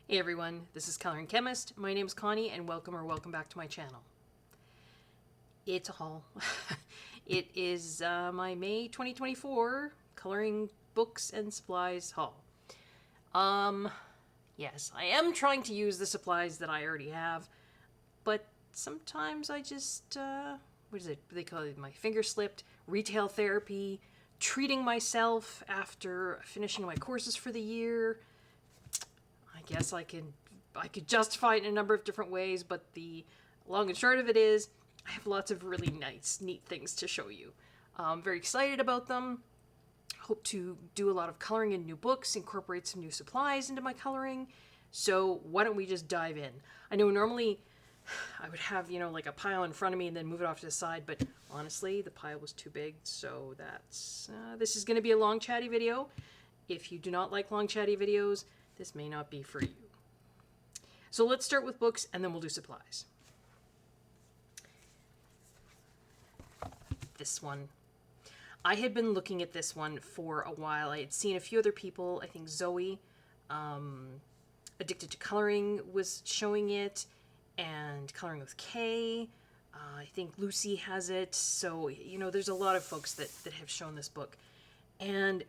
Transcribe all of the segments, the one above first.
Hey everyone, this is Coloring Chemist. My name is Connie and welcome back to my channel. It's a haul. It is my May 2024 coloring books and supplies haul. Yes, I am trying to use the supplies that I already have, but sometimes I just, what is it? They call it my finger slipped, retail therapy, treating myself after finishing my courses for the year. I guess I could justify it in a number of different ways, but the long and short of it is I have lots of really nice, neat things to show you. I'm very excited about them. Hope to do a lot of coloring in new books, incorporate some new supplies into my coloring. So why don't we just dive in? I know normally I would have, like a pile in front of me and then move it off to the side, but honestly, the pile was too big, so that's, this is going to be a long chatty video. If you do not like long chatty videos, this may not be for you. So let's start with books and then we'll do supplies. This one. I had been looking at this one for a while. I had seen a few other people, I think Zoe, Addicted to Coloring was showing it, and Coloring with Kay. I think Lucy has it. So, there's a lot of folks that have shown this book. And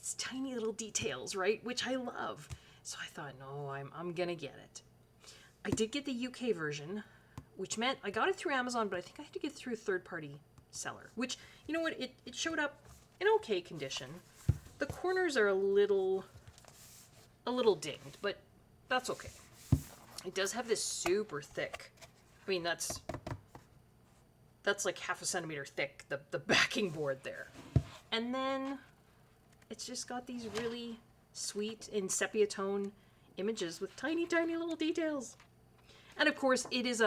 it's tiny little details, right? Which I love. So I thought, no, I'm gonna get it. I did get the UK version, which meant I got it through Amazon, but I think I had to get it through a third-party seller. Which, you know what, it showed up in okay condition. The corners are a little dinged, but that's okay. It does have this super thick, I mean, that's like half a centimeter thick, the backing board there. And then it's just got these really sweet in sepia tone images with tiny, tiny little details. And of course, it is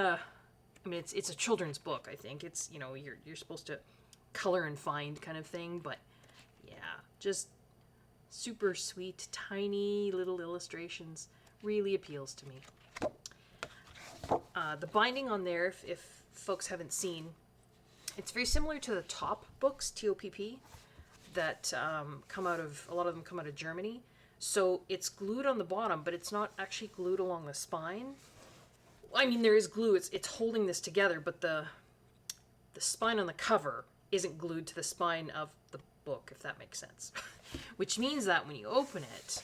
it's a children's book, I think. It's, you're supposed to color and find kind of thing, but yeah, just super sweet, tiny little illustrations. Really appeals to me. The binding on there, if folks haven't seen, it's very similar to the top books, TOPP, that a lot of them come out of Germany. So it's glued on the bottom, but it's not actually glued along the spine. I mean, there is glue, it's holding this together, but the spine on the cover isn't glued to the spine of the book, if that makes sense. Which means that when you open it,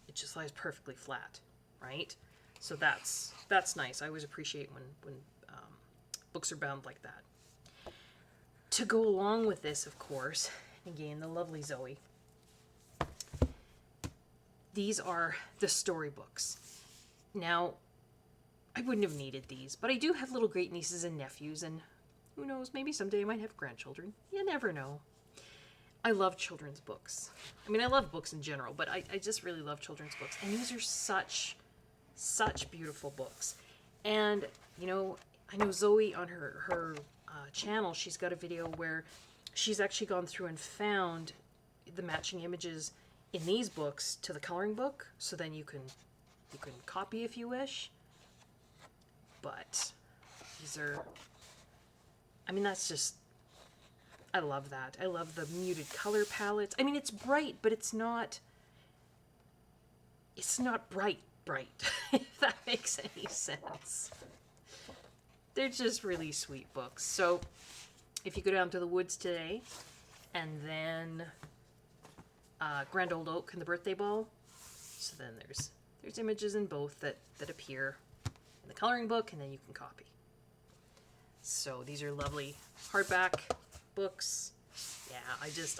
it just lies perfectly flat, right? So that's nice. I always appreciate when books are bound like that. To go along with this, of course, again, the lovely Zoe. These are the storybooks. Now, I wouldn't have needed these, but I do have little great nieces and nephews, and who knows, maybe someday I might have grandchildren. You never know. I love children's books. I mean, I love books in general, but I just really love children's books. And these are such beautiful books. And, I know Zoe on her channel, she's got a video where she's actually gone through and found the matching images in these books to the coloring book, so then you can copy if you wish. But these are, that's just, I love that. I love the muted color palettes. I mean, it's bright, but it's not bright, if that makes any sense. They're just really sweet books. So if you go down to the woods today, and then Grand Old Oak and the Birthday Ball, so then there's images in both that appear in the coloring book, and then you can copy. So these are lovely hardback books. Yeah,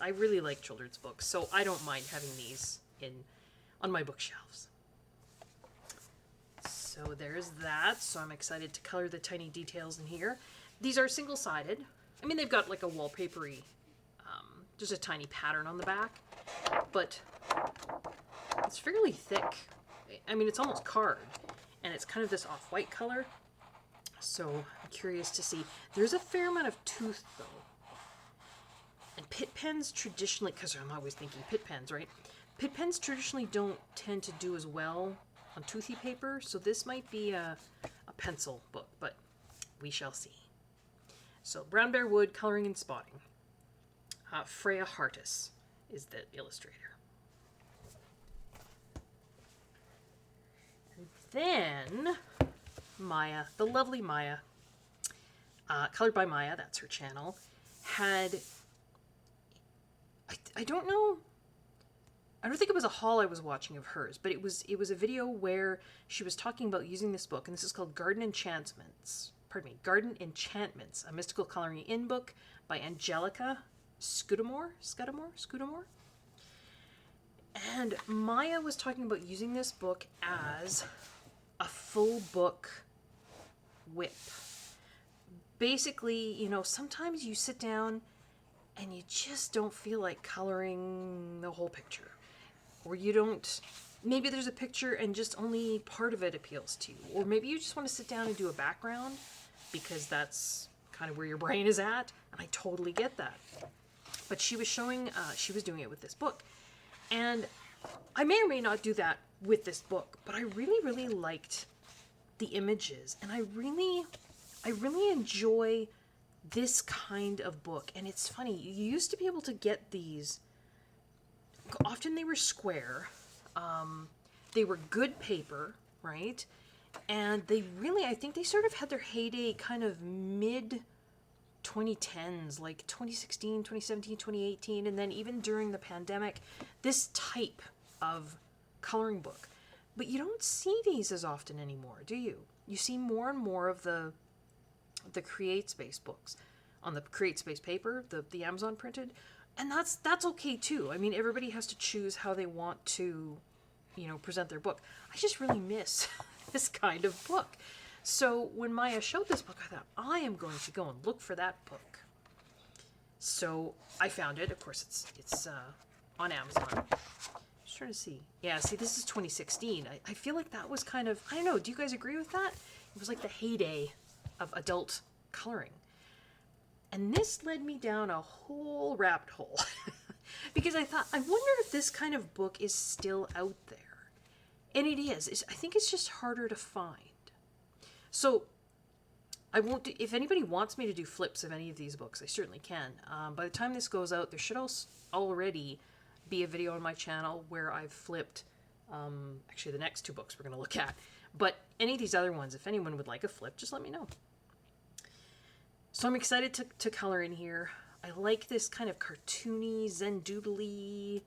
I really like children's books, so I don't mind having these on my bookshelves. So there's that. So I'm excited to color the tiny details in here. These are single-sided. I mean, they've got like a wallpapery, just a tiny pattern on the back, but it's fairly thick. I mean, it's almost card, and it's kind of this off-white color. So I'm curious to see. There's a fair amount of tooth, though. And Pitt pens traditionally, because I'm always thinking Pitt pens, right? Pitt pens traditionally don't tend to do as well on toothy paper, so this might be a pencil book, but we shall see. So Brown Bear Wood, coloring and spotting. Freya Hartis is the illustrator. then Maya, the lovely Maya, Colored by Maya, that's her channel, had, I don't know, I don't think it was a haul I was watching of hers, but it was a video where she was talking about using this book, and this is called Garden Enchantments, a mystical coloring in book by Angelica Scudamore. And Maya was talking about using this book as a full book whip. Basically, you know, sometimes you sit down and you just don't feel like coloring the whole picture. Or you don't, maybe there's a picture and just only part of it appeals to you. Or maybe you just want to sit down and do a background because that's kind of where your brain is at. And I totally get that. But she was showing, she was doing it with this book. And I may or may not do that with this book, but I really, really liked the images. And I really enjoy this kind of book. And it's funny, you used to be able to get these, often they were square, they were good paper, right? And they really, I think they sort of had their heyday kind of mid 2010s, like 2016, 2017, 2018, and then even during the pandemic, this type of coloring book. But you don't see these as often anymore, do you? You see more and more of the CreateSpace books on the CreateSpace paper, the Amazon printed, and that's okay too. I mean, everybody has to choose how they want to, you know, present their book. I just really miss this kind of book. So when Maya showed this book, I thought, I am going to go and look for that book. So I found it. Of course, it's on Amazon. Just trying to see. Yeah, see, this is 2016. I feel like that was kind of, I don't know, do you guys agree with that? It was like the heyday of adult coloring. And this led me down a whole rabbit hole. Because I thought, I wonder if this kind of book is still out there. And it is. I think it's just harder to find. So I won't do, if anybody wants me to do flips of any of these books, I certainly can. By the time this goes out, there should also already be a video on my channel where I've flipped, actually the next two books we're going to look at. But any of these other ones, if anyone would like a flip, just let me know. So I'm excited to color in here. I like this kind of cartoony, Zen doodly,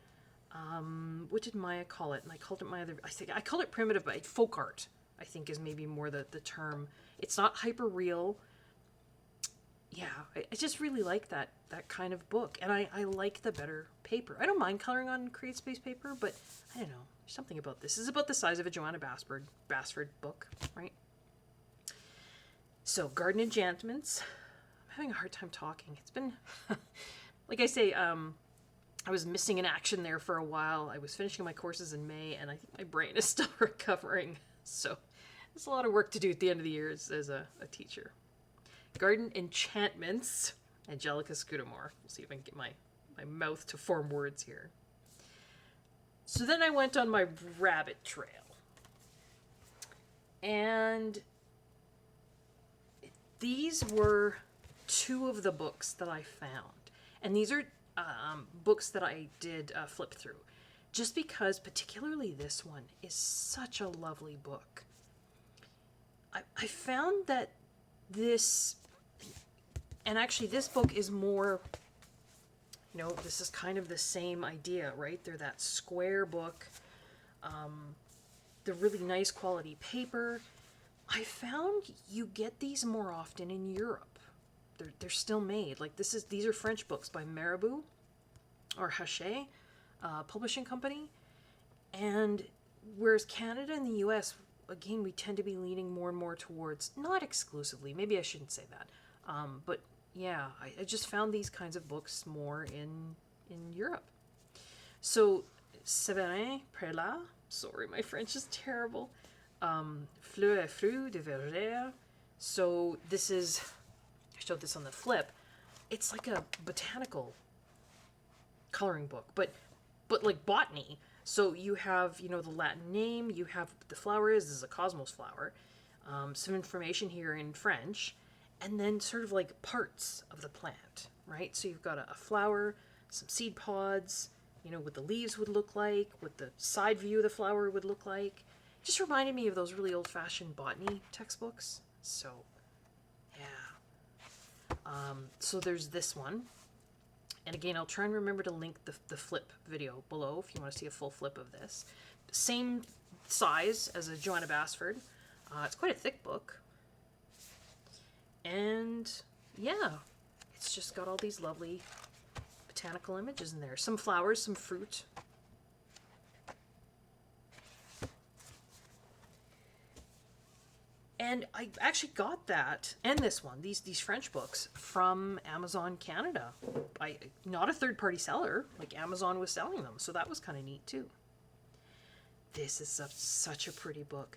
what did Maya call it? And I called it I called it primitive, but folk art, I think is maybe more the term. It's not hyper real. Yeah, I just really like that kind of book. And I like the better paper. I don't mind coloring on CreateSpace paper, but I don't know. There's something about this. This is about the size of a Joanna Basford book, right? So, Garden Enchantments. I'm having a hard time talking. It's been, like I say, I was missing in action there for a while. I was finishing my courses in May, and I think my brain is still recovering. So, there's a lot of work to do at the end of the year as a teacher. Garden Enchantments, Angelica Scudamore. We'll see if I can get my mouth to form words here. So then I went on my rabbit trail. And these were two of the books that I found. And these are books that I did flip through. Just because particularly this one is such a lovely book. I found that this, and actually this book is more, you know, this is kind of the same idea, right? They're that square book, the really nice quality paper. I found you get these more often in Europe. They're still made. Like these are French books by Marabout or Hachette publishing company. And whereas Canada and the US, again, we tend to be leaning more and more towards, not exclusively, maybe I shouldn't say that, but yeah, I just found these kinds of books more in Europe. So, Séverin Prélat, sorry, my French is terrible, Fleurs et Fruits de Vergère. So this is, I showed this on the flip, it's like a botanical coloring book, but like botany. So you have, you know, the Latin name, you have the flower this is a cosmos flower, some information here in French, and then sort of like parts of the plant, right? So you've got a flower, some seed pods, you know, what the leaves would look like, what the side view of the flower would look like, Just reminded me of those really old-fashioned botany textbooks. So, yeah. So there's this one. And again, I'll try and remember to link the flip video below if you want to see a full flip of this. Same size as a Joanna Basford. It's quite a thick book. And yeah, it's just got all these lovely botanical images in there. Some flowers, some fruit. And I actually got that and this one, these French books from Amazon Canada. Not a third-party seller, like Amazon was selling them, so that was kind of neat too. This is such a pretty book.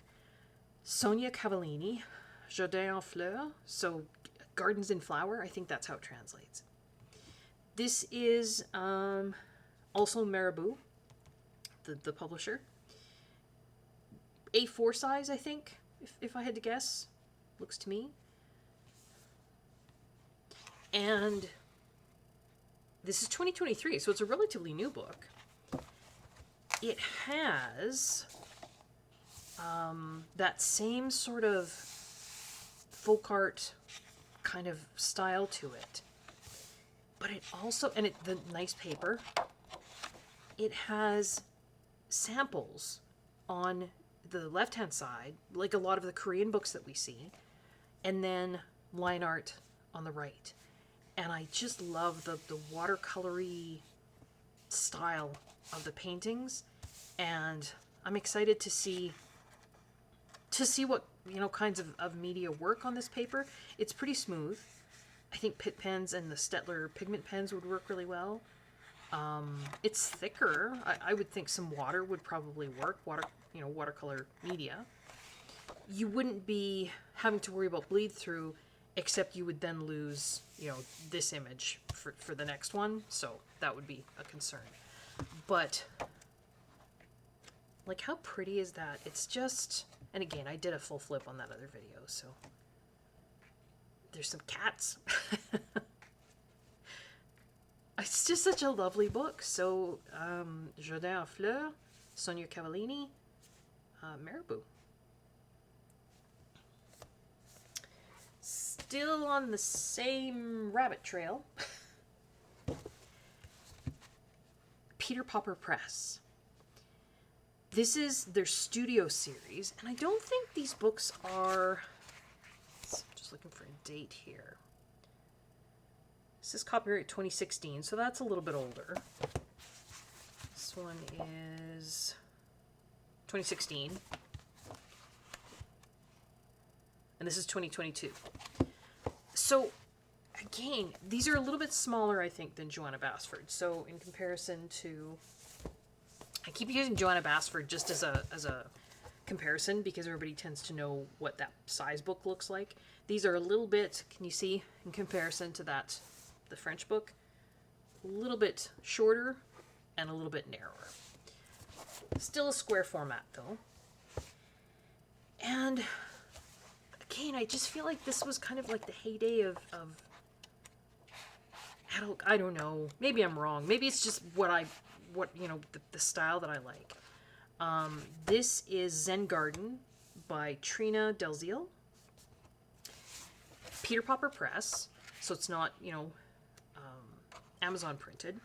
Sonia Cavallini, Jardin en Fleurs, so Gardens in Flower, I think that's how it translates. This is also Marabout, the publisher. A4 size, I think. If I had to guess, looks to me. And this is 2023, so it's a relatively new book. It has that same sort of folk art kind of style to it. But it also, and the nice paper, it has samples on the left-hand side, like a lot of the Korean books that we see, and then line art on the right. And I just love the watercolory style of the paintings, and I'm excited to see what, you know, kinds of media work on this paper. It's pretty smooth. I think Pitt pens and the Stettler pigment pens would work really well. It's thicker. I would think some water would probably work. Watercolor media. You wouldn't be having to worry about bleed through, except you would then lose, you know, this image for the next one. So that would be a concern. But like, how pretty is that? It's just, and again, I did a full flip on that other video, so there's some cats. It's just such a lovely book. So, Jardin en Fleurs, Sonia Cavallini, Marabout. Still on the same rabbit trail. Peter Popper Press. This is their studio series, and I don't think these books are... Just looking for a date here. This is copyright 2016, so that's a little bit older. This one is 2016. And this is 2022. So, again, these are a little bit smaller, I think, than Joanna Basford. So, in comparison to... I keep using Joanna Basford just as a comparison because everybody tends to know what that size book looks like. These are a little bit, can you see, in comparison to that, the French book, a little bit shorter and a little bit narrower. Still a square format, though. And again, I just feel like this was kind of like the heyday of adult, I don't know, maybe I'm wrong. Maybe it's just the style that I like. This is Zen Garden by Trina Delzile. Peter Popper Press, so it's not, Amazon printed.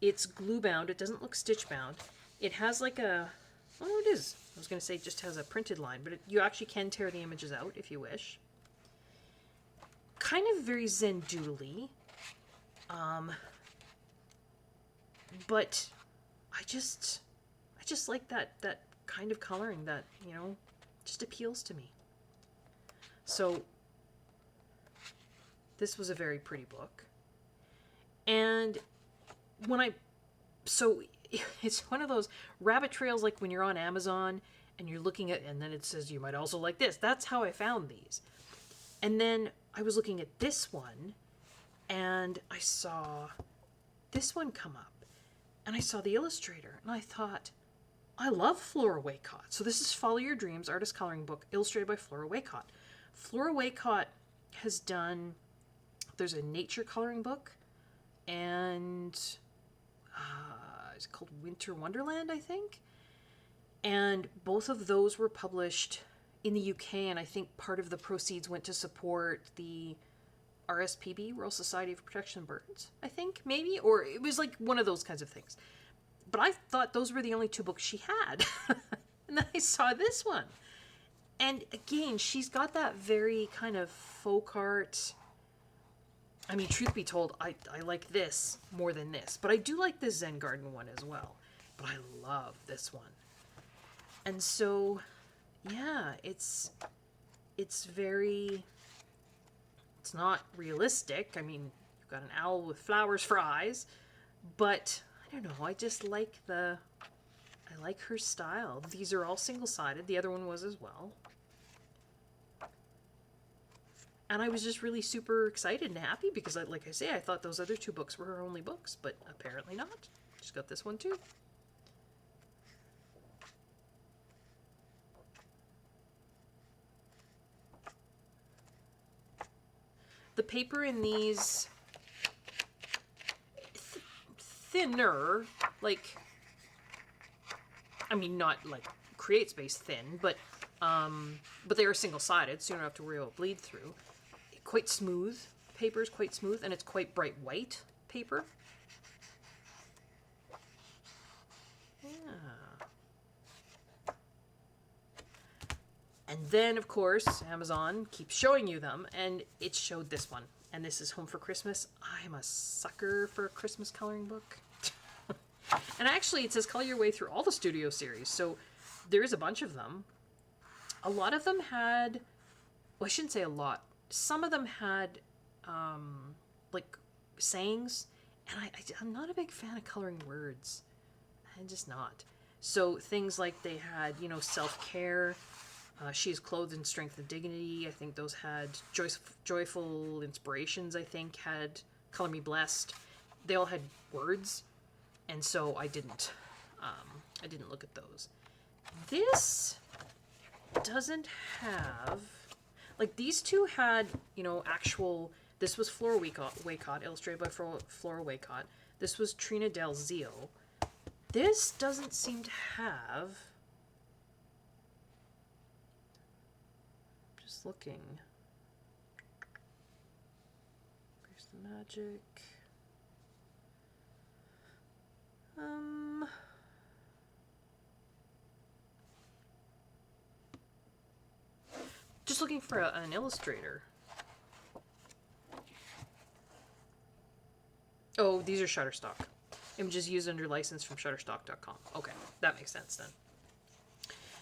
It's glue bound. It doesn't look stitch bound. It has like a, oh, it is. I was going to say it just has a printed line, but you actually can tear the images out if you wish. Kind of very Zen doodly. But I just like that kind of coloring that, just appeals to me. So this was a very pretty book. And it's one of those rabbit trails, like when you're on Amazon and you're looking at, and then it says you might also like this. That's how I found these. And then I was looking at this one and I saw this one come up and I saw the illustrator and I thought, I love Flora Waycott. So this is Follow Your Dreams, artist coloring book, illustrated by Flora Waycott. Flora Waycott has done, there's a nature coloring book, and it's called Winter Wonderland, I think. And both of those were published in the UK, and I think part of the proceeds went to support the RSPB, Royal Society for Protection of Birds, I think, maybe? Or it was like one of those kinds of things. But I thought those were the only two books she had. And then I saw this one. And again, she's got that very kind of folk art. I mean, truth be told, I like this more than this. But I do like this Zen Garden one as well. But I love this one. And so, yeah, it's very... It's not realistic. I mean, you've got an owl with flowers for eyes. But, I don't know, I just like I like her style. These are all single-sided. The other one was as well. And I was just really super excited and happy because, like I say, I thought those other two books were her only books, but apparently not. She's got this one too. The paper in these thinner, like, I mean, not like CreateSpace thin, but they are single-sided, so you don't have to worry about bleed through. Quite smooth. Paper is quite smooth, and it's quite bright white paper. Yeah. And then, of course, Amazon keeps showing you them, and it showed this one. And this is Home for Christmas. I'm a sucker for a Christmas coloring book. And actually, it says color your way through all the studio series, so there is a bunch of them. A lot of them had, well, I shouldn't say a lot. Some of them had, like, sayings, and I'm not a big fan of coloring words. I'm just not. So things like they had, you know, self-care, she is clothed in strength and dignity. I think those had joyful inspirations, I think, had color me blessed. They all had words, and so I didn't look at those. This doesn't have... Like, these two had, you know, actual... This was Flora Waycott, illustrated by Flora Waycott. This was Trina Del Zio. This doesn't seem to have... Just looking. Where's the magic? Just looking for an illustrator. Oh, these are Shutterstock. Images used under license from Shutterstock.com. Okay, that makes sense then.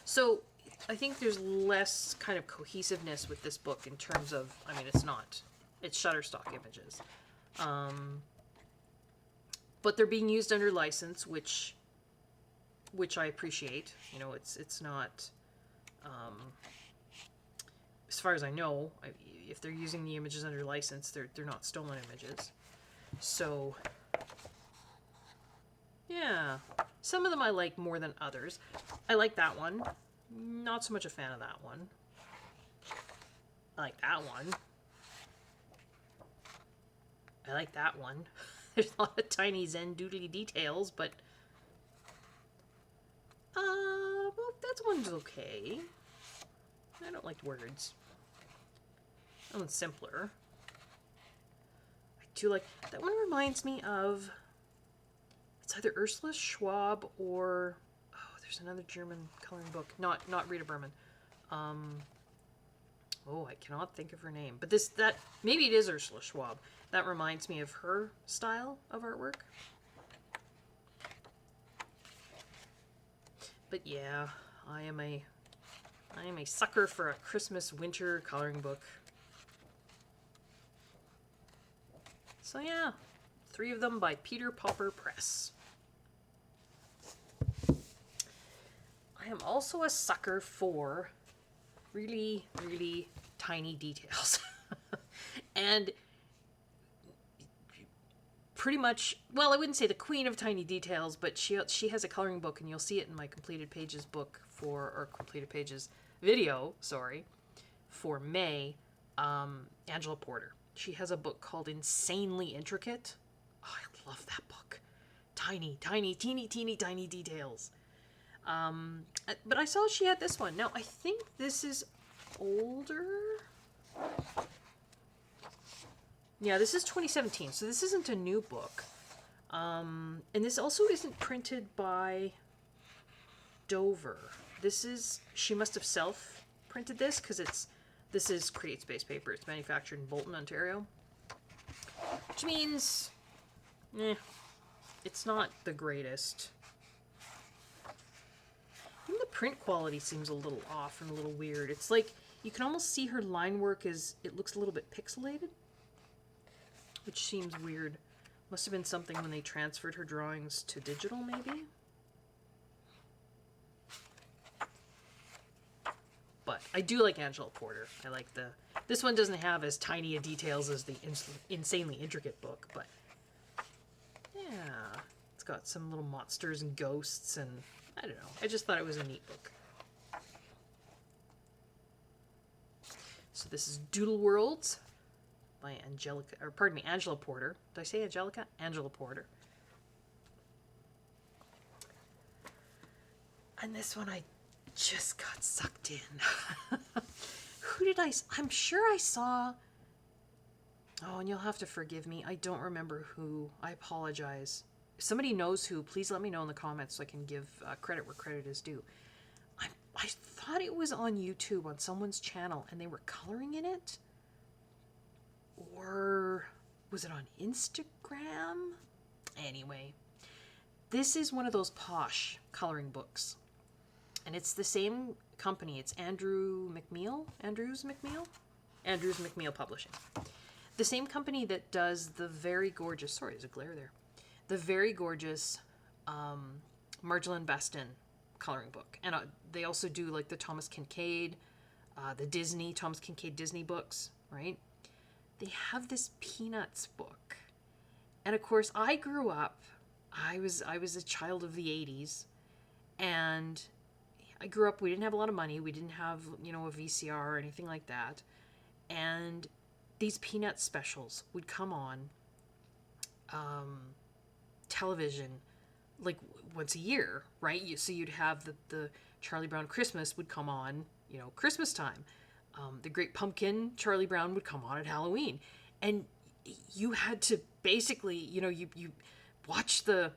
So, I think there's less kind of cohesiveness with this book in terms of, I mean, it's not. It's Shutterstock images. But they're being used under license, which I appreciate. You know, it's not... as far as I know, if they're using the images under license, they're not stolen images. So, yeah. Some of them I like more than others. I like that one. Not so much a fan of that one. I like that one. I like that one. There's a lot of tiny Zen doodly details, but... well, that one's okay. I don't like words. That one's simpler. I do like... That one reminds me of... It's either Ursula Schwab or... Oh, there's another German coloring book. Not Rita Berman. Oh, I cannot think of her name. But maybe it is Ursula Schwab. That reminds me of her style of artwork. But yeah, I am a sucker for a Christmas winter coloring book. So yeah, 3 of them by Peter Popper Press. I am also a sucker for really, really tiny details. And pretty much, well, I wouldn't say the queen of tiny details, but she has a coloring book, and you'll see it in my completed pages book or completed pages video, sorry, for May, Angela Porter. She has a book called Insanely Intricate. Oh, I love that book. Tiny, tiny, teeny, teeny, tiny details. But I saw she had this one. Now, I think this is older. Yeah, this is 2017, so this isn't a new book. And this also isn't printed by Dover. This is, she must have self-printed this, because this is Create Space paper. It's manufactured in Bolton, Ontario. Which means, it's not the greatest. Even the print quality seems a little off and a little weird. It's like, you can almost see her line work is, it looks a little bit pixelated. Which seems weird. Must have been something when they transferred her drawings to digital, maybe? But I do like Angela Porter. I like the... This one doesn't have as tiny a details as the insanely intricate book, but... Yeah. It's got some little monsters and ghosts and... I don't know. I just thought it was a neat book. So this is Doodle Worlds by Angela Porter. Did I say Angelica? Angela Porter. And this one I just got sucked in. Who did I'm sure I saw... Oh, and you'll have to forgive me. I don't remember who. I apologize. If somebody knows who, please let me know in the comments so I can give credit where credit is due. I thought it was on YouTube on someone's channel and they were coloring in it. Or was it on Instagram? Anyway, this is one of those posh coloring books. And it's the same company. It's Andrews McMeel Publishing. The same company that does the very gorgeous, sorry, there's a glare there. The very gorgeous Marjolaine Bastin coloring book. And they also do like the Thomas Kincaid, the Thomas Kincaid Disney books, right? They have this Peanuts book. And of course, I grew up, I was a child of the 80s, and I grew up, we didn't have a lot of money, we didn't have, a VCR or anything like that, and these Peanuts specials would come on television like once a year, right? So you'd have the Charlie Brown Christmas would come on, Christmas time. The Great Pumpkin, Charlie Brown would come on at Halloween. And you had to basically, you watch the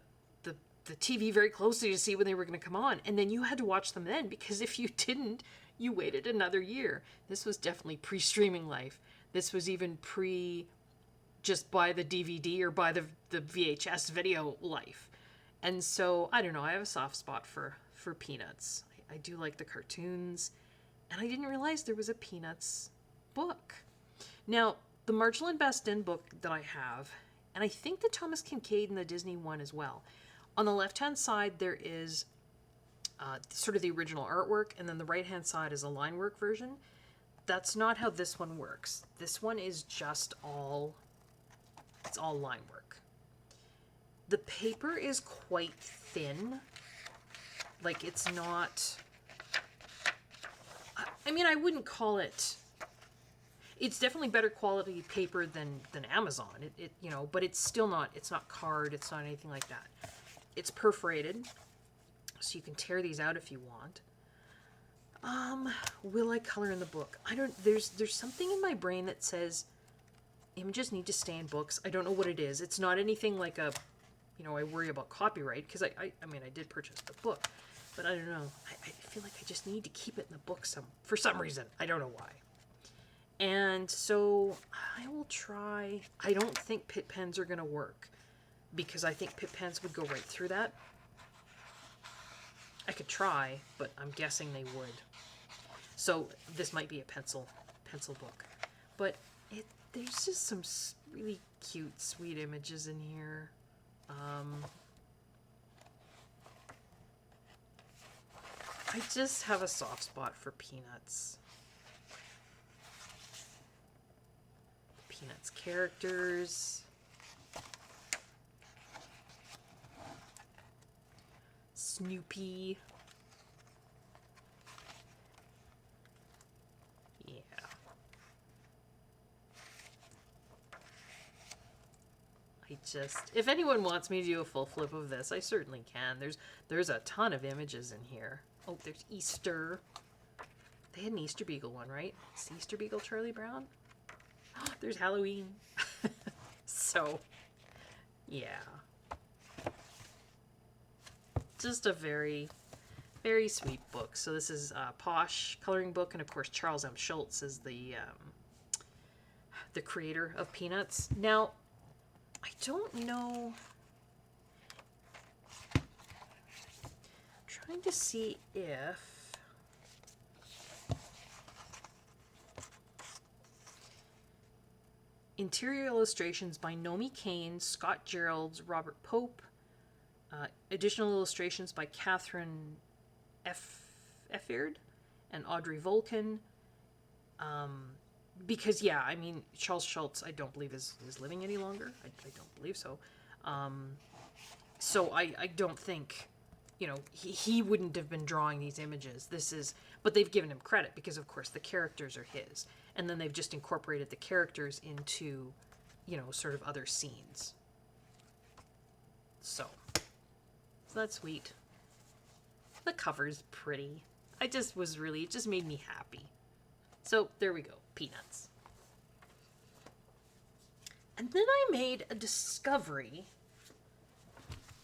TV very closely to see when they were going to come on. And then you had to watch them then, because if you didn't, you waited another year. This was definitely pre-streaming life. This was even just buy the DVD or buy the VHS video life. And so, I don't know, I have a soft spot for Peanuts. I do like the cartoons. And I didn't realize there was a Peanuts book. Now, the Marjolaine Bastin book that I have, and I think the Thomas Kincaid and the Disney one as well. On the left-hand side, there is sort of the original artwork, and then the right-hand side is a line work version. That's not how this one works. This one is just it's all line work. The paper is quite thin. Like, it's not... I mean, I wouldn't call it... It's definitely better quality paper than Amazon. But it's still not... It's not card. It's not anything like that. It's perforated, so you can tear these out if you want. Will I color in the book? I don't... There's something in my brain that says images need to stay in books. I don't know what it is. It's not anything like a... I worry about copyright, because I mean, I did purchase the book. But I don't know. I feel like I just need to keep it in the book for some reason. I don't know why. And so I will try. I don't think Pitt pens are going to work, because I think Pitt pens would go right through that. I could try, but I'm guessing they would. So this might be a pencil book. But there's just some really cute, sweet images in here. I just have a soft spot for Peanuts. Peanuts characters. Snoopy. just, if anyone wants me to do a full flip of this, I certainly can. There's a ton of images in here. Oh, there's Easter. They had an Easter Beagle one, right? It's Easter Beagle Charlie Brown. There's Halloween. So, yeah. Just a very, very sweet book. So this is a Posh coloring book, and of course Charles M. Schulz is the creator of Peanuts. Now, I don't know. I'm trying to see if interior illustrations by Nomi Kane, Scott Geralds, Robert Pope. Additional illustrations by Catherine Efford and Audrey Volkin. Because, yeah, I mean, Charles Schulz, I don't believe is living any longer. I don't believe so. So I don't think, you know, he wouldn't have been drawing these images. But they've given him credit because, of course, the characters are his. And then they've just incorporated the characters into, you know, sort of other scenes. So that's sweet. The cover's pretty. It just made me happy. So there we go, Peanuts. And then I made a discovery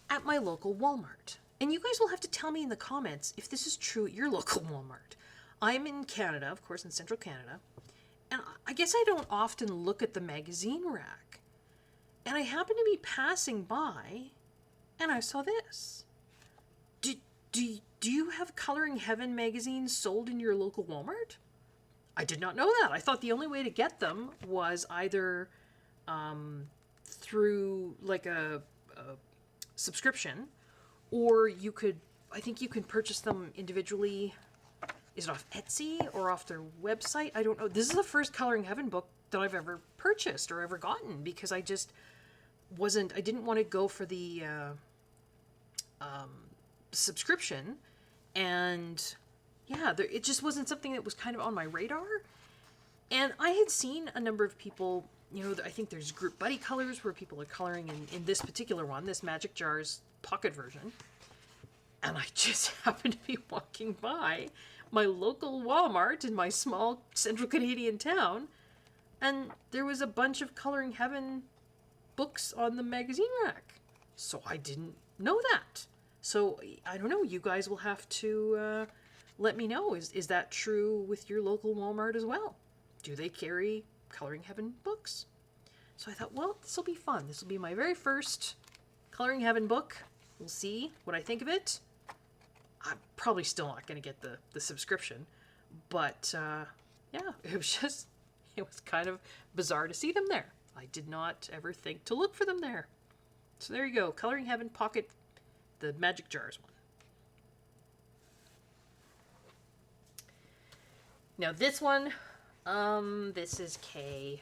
at my local Walmart. And you guys will have to tell me in the comments if this is true at your local Walmart. I'm in Canada, of course, in central Canada. And I guess I don't often look at the magazine rack. And I happened to be passing by, and I saw this. Do you have Coloring Heaven magazines sold in your local Walmart? I did not know that. I thought the only way to get them was either through like a subscription, or I think you can purchase them individually. Is it off Etsy or off their website? I don't know. This is the first Coloring Heaven book that I've ever purchased or ever gotten, because I didn't want to go for the subscription, and yeah, it just wasn't something that was kind of on my radar. And I had seen a number of people, you know, I think there's group buddy colors where people are coloring in this particular one, this Magic Jars pocket version. And I just happened to be walking by my local Walmart in my small central Canadian town, and there was a bunch of Coloring Heaven books on the magazine rack. So I didn't know that. So I don't know, you guys will have to let me know. Is that true with your local Walmart as well? Do they carry Coloring Heaven books? So I thought, well, this will be fun. This will be my very first Coloring Heaven book. We'll see what I think of it. I'm probably still not going to get the subscription, but yeah, it was kind of bizarre to see them there. I did not ever think to look for them there. So there you go, Coloring Heaven Pocket, the Magic Jars one. Now this one, this is Kay.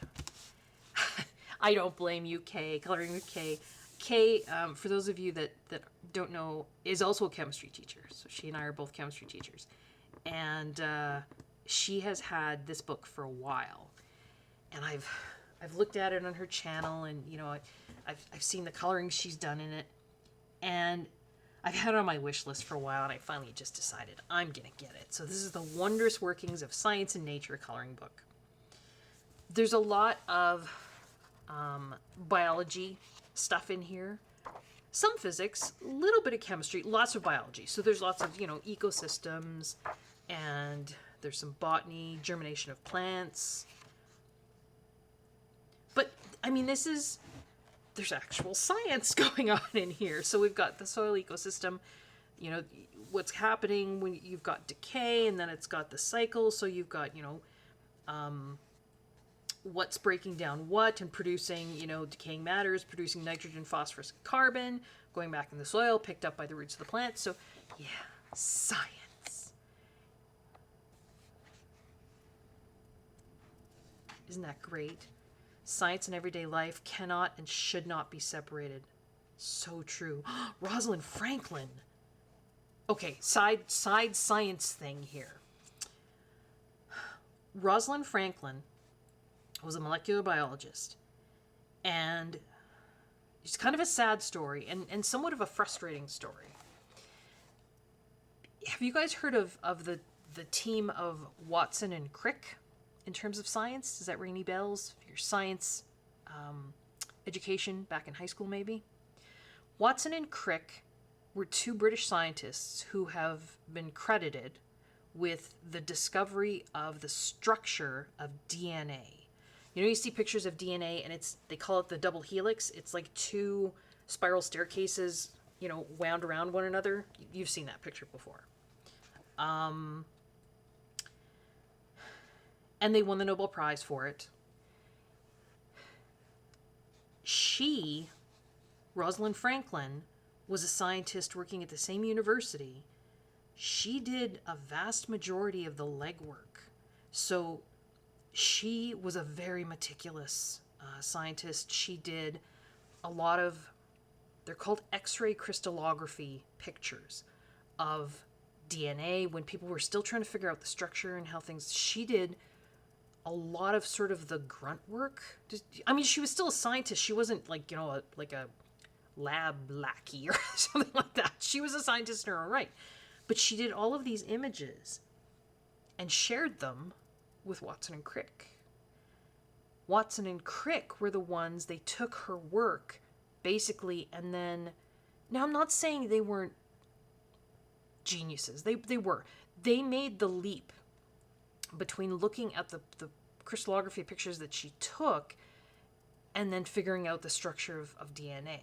I don't blame you, Kay. Coloring with Kay. Kay, for those of you that don't know, is also a chemistry teacher. So she and I are both chemistry teachers. And she has had this book for a while. And I've looked at it on her channel, and, you know, I've seen the coloring she's done in it. And I've had it on my wish list for a while, and I finally just decided I'm going to get it. So this is the Wondrous Workings of Science and Nature coloring book. There's a lot of biology stuff in here. Some physics, a little bit of chemistry, lots of biology. So there's lots of, you know, ecosystems, and there's some botany, germination of plants. But, I mean, there's actual science going on in here. So we've got the soil ecosystem, you know, what's happening when you've got decay, and then it's got the cycle. So you've got, you know, what's breaking down what and producing, you know, decaying matters, producing nitrogen, phosphorus, and carbon, going back in the soil, picked up by the roots of the plant. So, yeah, science. Isn't that great? Science and everyday life cannot and should not be separated. So true. Rosalind Franklin. Okay, side science thing here. Rosalind Franklin was a molecular biologist, and It's kind of a sad story and somewhat of a frustrating story. Have you guys heard of the team of Watson and Crick in terms of science? Does that ring any bells? Your science education back in high school, maybe? Watson and Crick were two British scientists who have been credited with the discovery of the structure of DNA. You know, you see pictures of DNA and they call it the double helix. It's like two spiral staircases, you know, wound around one another. You've seen that picture before. And they won the Nobel Prize for it. Rosalind Franklin, was a scientist working at the same university. She did a vast majority of the legwork. So she was a very meticulous scientist. She did a lot of, they're called X-ray crystallography pictures of DNA when people were still trying to figure out the structure and how things, she did a lot of sort of the grunt work. I mean, she was still a scientist. She wasn't like, you know, like a lab lackey or something like that. She was a scientist in her own right. But she did all of these images and shared them with Watson and Crick. Watson and Crick were the ones, they took her work basically, and then, now I'm not saying they weren't geniuses. They were. They made the leap between looking at the crystallography pictures that she took and then figuring out the structure of DNA.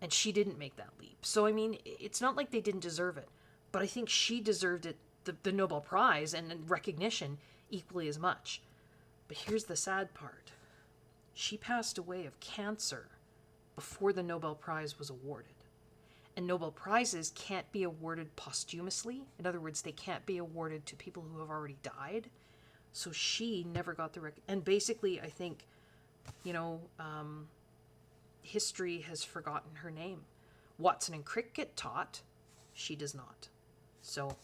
And she didn't make that leap. So, I mean, it's not like they didn't deserve it. But I think she deserved it, the Nobel Prize and recognition equally as much. But here's the sad part. She passed away of cancer before the Nobel Prize was awarded. And Nobel Prizes can't be awarded posthumously. In other words, they can't be awarded to people who have already died. So she never got the and basically, I think, you know, history has forgotten her name. Watson and Crick get taught. She does not. So,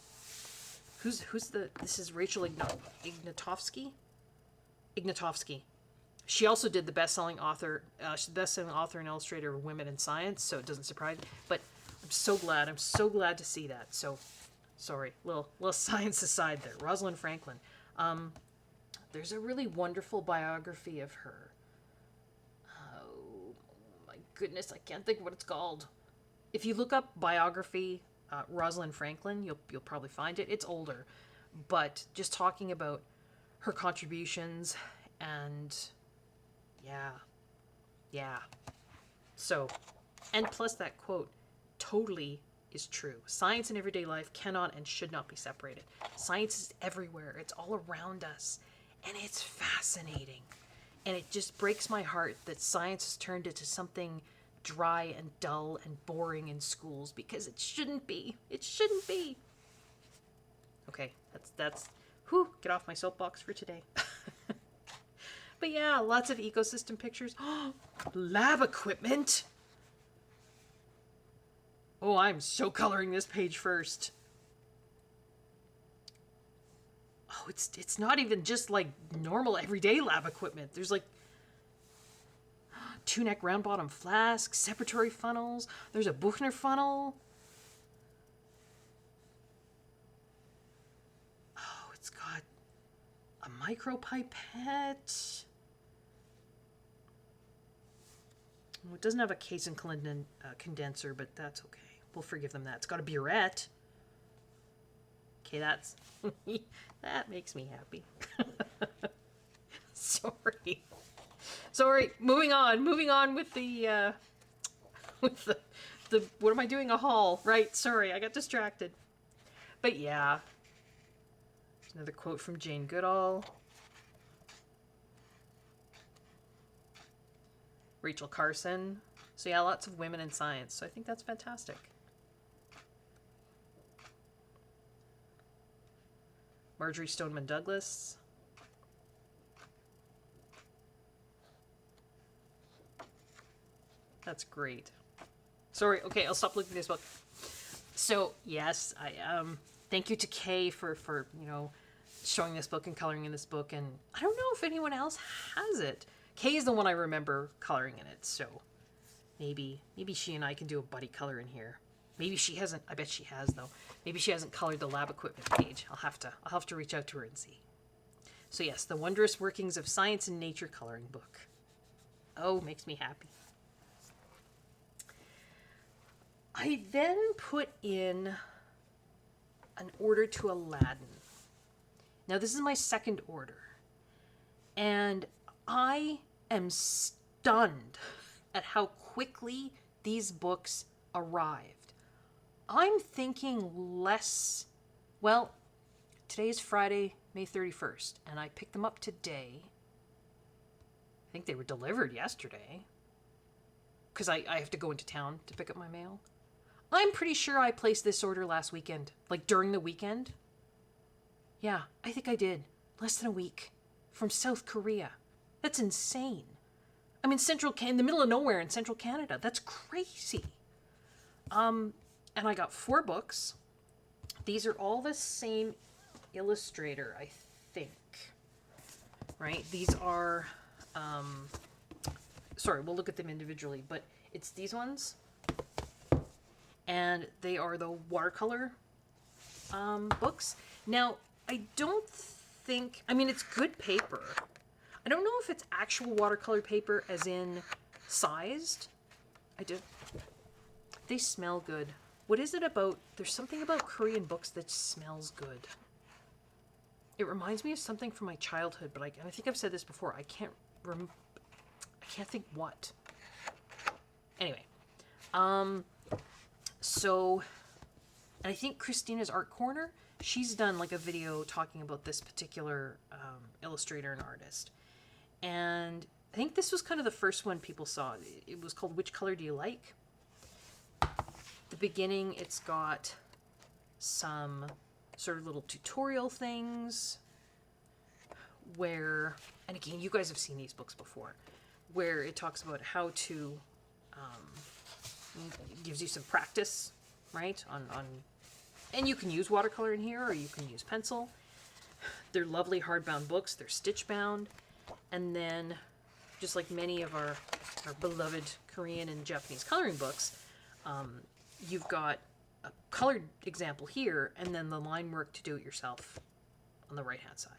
who's this is Rachel Ignatowski? Ignatowski. She also did the best-selling author and illustrator of Women in Science, so it doesn't surprise me. But I'm so glad to see that. So, sorry, little science aside there. Rosalind Franklin. There's a really wonderful biography of her. Oh my goodness, I can't think of what it's called. If you look up biography, Rosalind Franklin, you'll probably find it. It's older, but just talking about her contributions and yeah. So, and plus that quote totally is true. Science in everyday life cannot and should not be separated. Science is everywhere. It's all around us, and it's fascinating. And it just breaks my heart that science has turned into something dry and dull and boring in schools, because it shouldn't be. It shouldn't be. Okay, that's whew, get off my soapbox for today. But yeah, lots of ecosystem pictures. Lab equipment. Oh, I'm so coloring this page first. Oh, it's not even just like normal everyday lab equipment. There's like 2-neck round bottom flask, separatory funnels. There's a Buchner funnel. Oh, it's got a micropipette. Well, it doesn't have a case and condenser, but that's okay. We'll forgive them that. It's got a burette. Okay, that makes me happy. Sorry. Moving on with the what am I doing? A haul, right? Sorry, I got distracted. But yeah, there's another quote from Jane Goodall. Rachel Carson. So yeah, lots of women in science. So I think that's fantastic. Marjorie Stoneman Douglas. That's great. Sorry, okay, I'll stop looking at this book. So yes, I thank you to Kay for you know, showing this book and coloring in this book, and I don't know if anyone else has it. Kay is the one I remember coloring in it, so maybe she and I can do a buddy color in here. Maybe she hasn't. I bet she has though. Maybe she hasn't colored the lab equipment page. I'll have to reach out to her and see. So yes, the wondrous workings of science and nature coloring book. Oh, makes me happy. I then put in an order to Aladin. Now this is my second order, and I am stunned at how quickly these books arrived. I'm thinking less, well, today is Friday, May 31st, and I picked them up today. I think they were delivered yesterday, because I have to go into town to pick up my mail. I'm pretty sure I placed this order last weekend, like during the weekend. Yeah, I think I did. Less than a week. From South Korea. That's insane. I'm in the middle of nowhere in central Canada. That's crazy. And I got 4 books. These are all the same illustrator, I think. Right? These are, sorry, we'll look at them individually, but it's these ones. And they are the watercolor books. Now, I don't think, I mean, it's good paper. I don't know if it's actual watercolor paper as in sized. I do. They smell good. What is it about, there's something about Korean books that smells good. It reminds me of something from my childhood, but I think I've said this before. I can't think what. Anyway, so, and I think Christina's Art Corner, she's done like a video talking about this particular illustrator and artist. And I think this was kind of the first one people saw. It was called Which Color Do You Like? The beginning, it's got some sort of little tutorial things where, and again, you guys have seen these books before, where it talks about how to, gives you some practice, right, on and you can use watercolor in here, or you can use pencil. They're lovely hardbound books. They're stitch bound. And then, just like many of our beloved Korean and Japanese coloring books, you've got a colored example here, and then the line work to do it yourself on the right-hand side.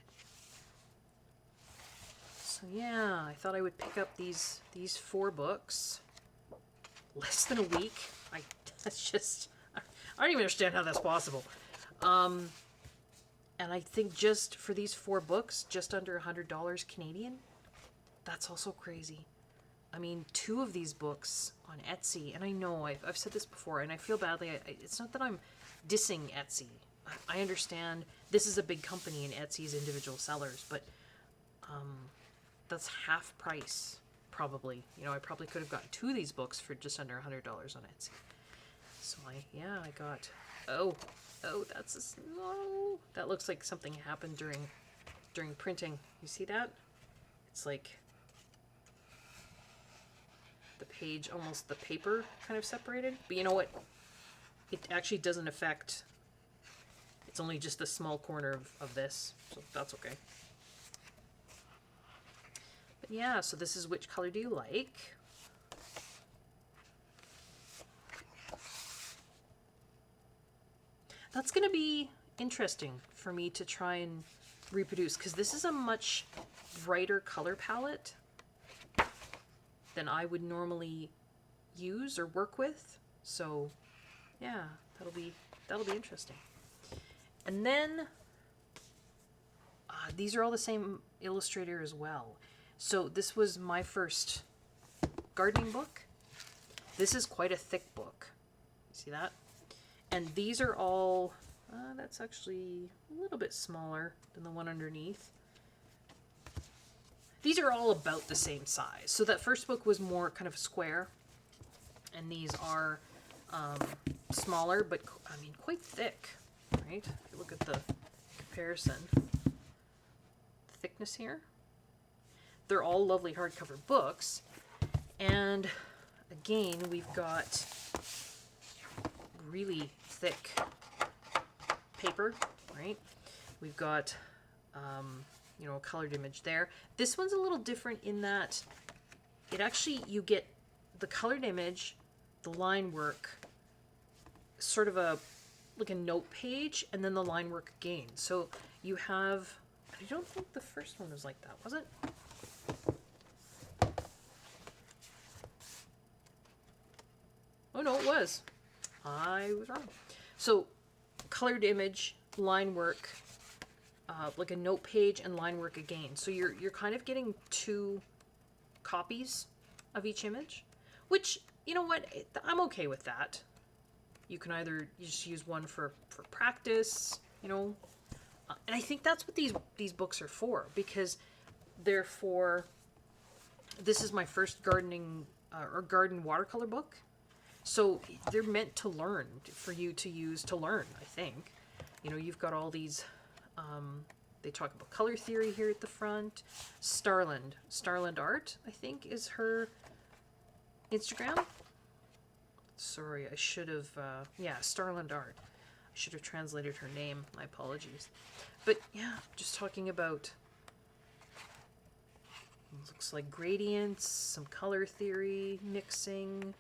So yeah, I thought I would pick up these 4 books. Less than a week. That's just, I don't even understand how that's possible. And I think just for these 4 books, just under $100 Canadian. That's also crazy. I mean, 2 of these books on Etsy, and I know I've said this before, and I feel badly. It's not that I'm dissing Etsy. I understand this is a big company and Etsy's individual sellers, but that's half price, probably. You know, I probably could have gotten 2 of these books for just under $100 on Etsy. So I got, oh, that's no, that looks like something happened during printing. You see that? It's like the page, almost the paper kind of separated. But you know what? It actually doesn't affect, it's only just a small corner of this, so that's okay. But yeah, so this is Which Color Do You Like? That's going to be interesting for me to try and reproduce, because this is a much brighter color palette than I would normally use or work with. So yeah, that'll be interesting. And then these are all the same illustrator as well. So this was my first gardening book. This is quite a thick book. See that? And these are all, that's actually a little bit smaller than the one underneath. These are all about the same size. So that first book was more kind of a square, and these are smaller, but I mean quite thick, right? If you look at the comparison, thickness here. They're all lovely hardcover books, and again, we've got really thick paper, right? We've got, you know, a colored image there. This one's a little different in that it actually, you get the colored image, the line work, sort of like a note page, and then the line work again. So you have, I don't think the first one was like that, was it? Oh no, it was. I was wrong. So colored image, line work, like a note page, and line work again. So you're kind of getting two copies of each image, which, you know what, I'm okay with that. You can either just use one for practice, you know, and I think that's what these books are for, because they're for, this is my first gardening or garden watercolor book. So they're meant to learn, for you to use to learn, I think. You know, you've got all these, they talk about color theory here at the front. Starland Art, I think, is her Instagram. Sorry, I should have, yeah, Starland Art. I should have translated her name. My apologies. But yeah, just talking about, looks like gradients, some color theory, mixing,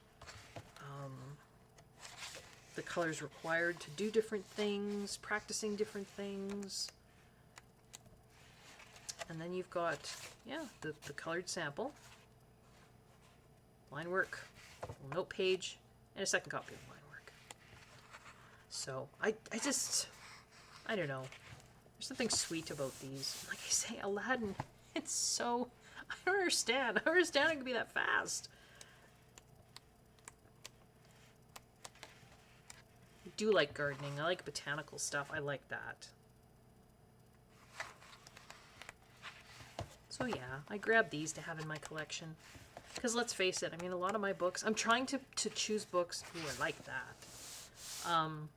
the colors required to do different things, practicing different things. And then you've got, yeah, the colored sample, line work, a note page, and a second copy of line work. So I don't know. There's something sweet about these. Like I say, Aladin, it's so, I don't understand. I don't understand it can be that fast. I do like gardening. I like botanical stuff. I like that. So yeah, I grabbed these to have in my collection. Because let's face it, I mean, a lot of my books, I'm trying to choose books, ooh, I like that. I'm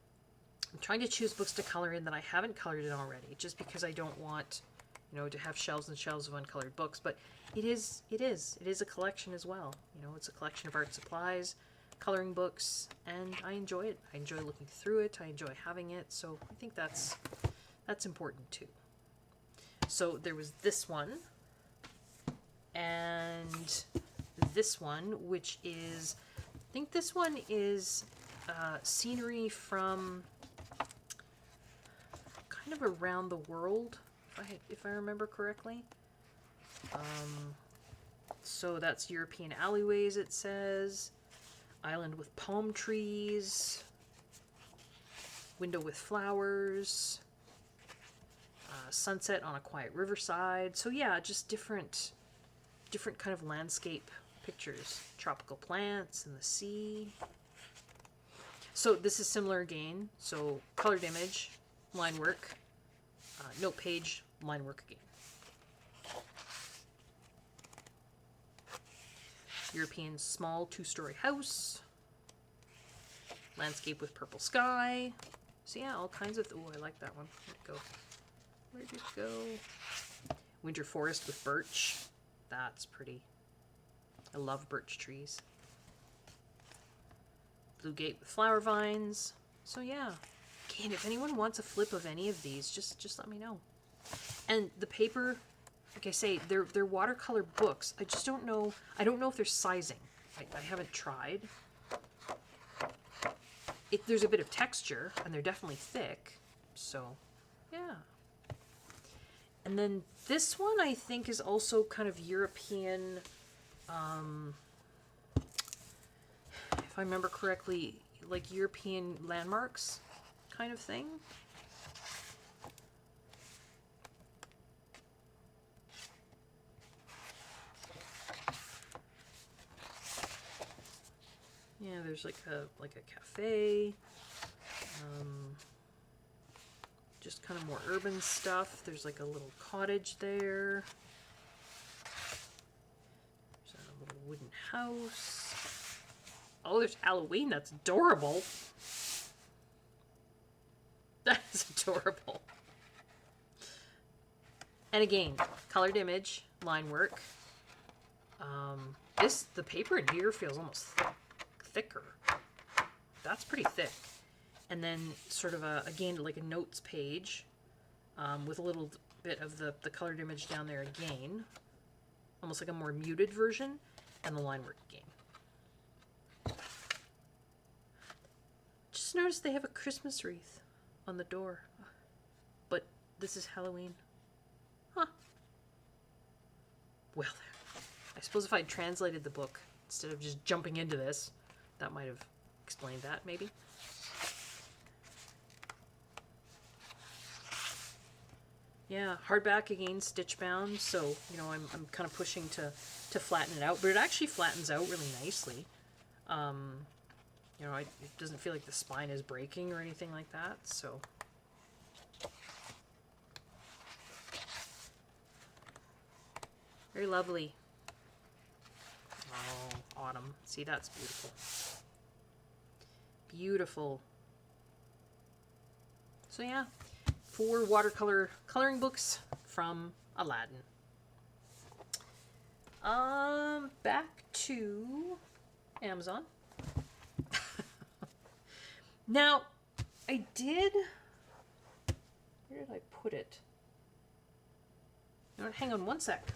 trying to choose books to color in that I haven't colored in already, just because I don't want, you know, to have shelves and shelves of uncolored books. But it is a collection as well. You know, it's a collection of art supplies, coloring books, and I enjoy it. I enjoy looking through it. I enjoy having it. So I think that's important too. So there was this one, and this one, which is, I think this one is scenery from kind of around the world, if I remember correctly. So that's European alleyways, it says. Island with palm trees. Window with flowers. Sunset on a quiet riverside. So yeah, just different kind of landscape pictures. Tropical plants and the sea. So this is similar again. So colored image, line work, note page, line work again. European small 2-story house. Landscape with purple sky. So yeah, all kinds of, oh, I like that one. Where'd it go? Where'd it go? Winter forest with birch. That's pretty. I love birch trees. Blue gate with flower vines. So yeah. Again, if anyone wants a flip of any of these, just let me know. And the paper, like I say, they're watercolor books. I just don't know. I don't know if there's sizing. I haven't tried. There's a bit of texture, and they're definitely thick. So, yeah. And then this one, I think, is also kind of European, if I remember correctly, like European landmarks kind of thing. Yeah, there's like a cafe. Just kind of more urban stuff. There's like a little cottage there. There's a little wooden house. Oh, there's Halloween. That's adorable. That is adorable. And again, colored image, line work. The paper in here feels almost thicker. That's pretty thick. And then sort of again, like a notes page with a little bit of the colored image down there again. Almost like a more muted version. And the line work again. Just noticed they have a Christmas wreath on the door. But this is Halloween. Huh. Well, I suppose if I'd translated the book instead of just jumping into this, that might have explained that, maybe. Yeah, hardback again, stitch bound, so, you know, I'm kind of pushing to flatten it out, but it actually flattens out really nicely. You know, it doesn't feel like the spine is breaking or anything like that, so. Very lovely. Oh, autumn. See, that's beautiful. Beautiful. So yeah, 4 watercolor coloring books from Aladin. Back to Amazon. Now, I did... Where did I put it? Hang on one sec.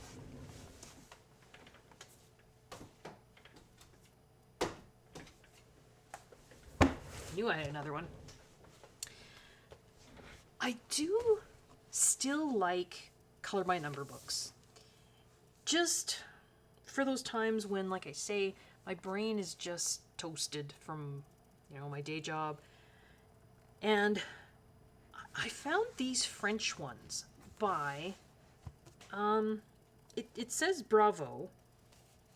Knew I had another one. I do still like color by number books. Just for those times when, like I say, my brain is just toasted from, you know, my day job. And I found these French ones by, it says Bravo,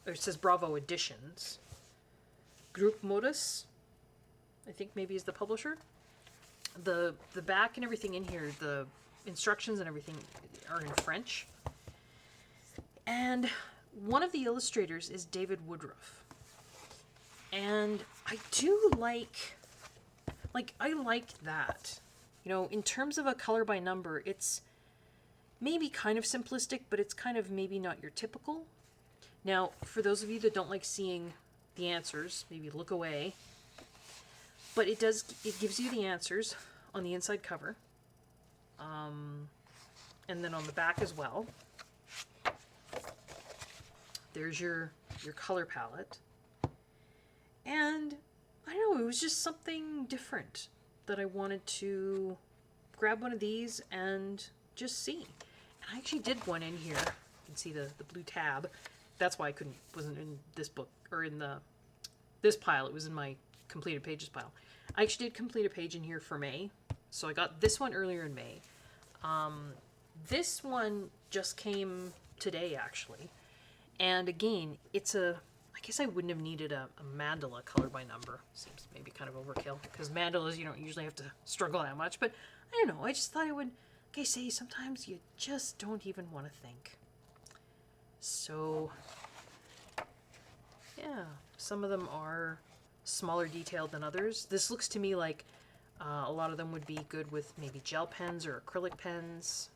or it says Bravo Editions. Groupe Modus, I think maybe is the publisher. The back and everything in here, the instructions and everything are in French. And one of the illustrators is David Woodruff. And I do like I like that. You know, in terms of a color by number, it's maybe kind of simplistic, but it's kind of maybe not your typical. Now, for those of you that don't like seeing the answers, maybe look away. But it gives you the answers on the inside cover. And then on the back as well. There's your color palette. And I don't know, it was just something different that I wanted to grab one of these and just see. And I actually did one in here. You can see the blue tab. That's why I wasn't in this book, or in this pile. It was in my completed pages pile. I actually did complete a page in here for May. So I got this one earlier in May. This one just came today, actually. And again, it's I guess I wouldn't have needed a mandala color by number. Seems maybe kind of overkill, because mandalas, you don't usually have to struggle that much. But I don't know, I just thought it would, like I say, sometimes you just don't even want to think. So, yeah, some of them are smaller detailed than others. This looks to me like a lot of them would be good with maybe gel pens or acrylic pens.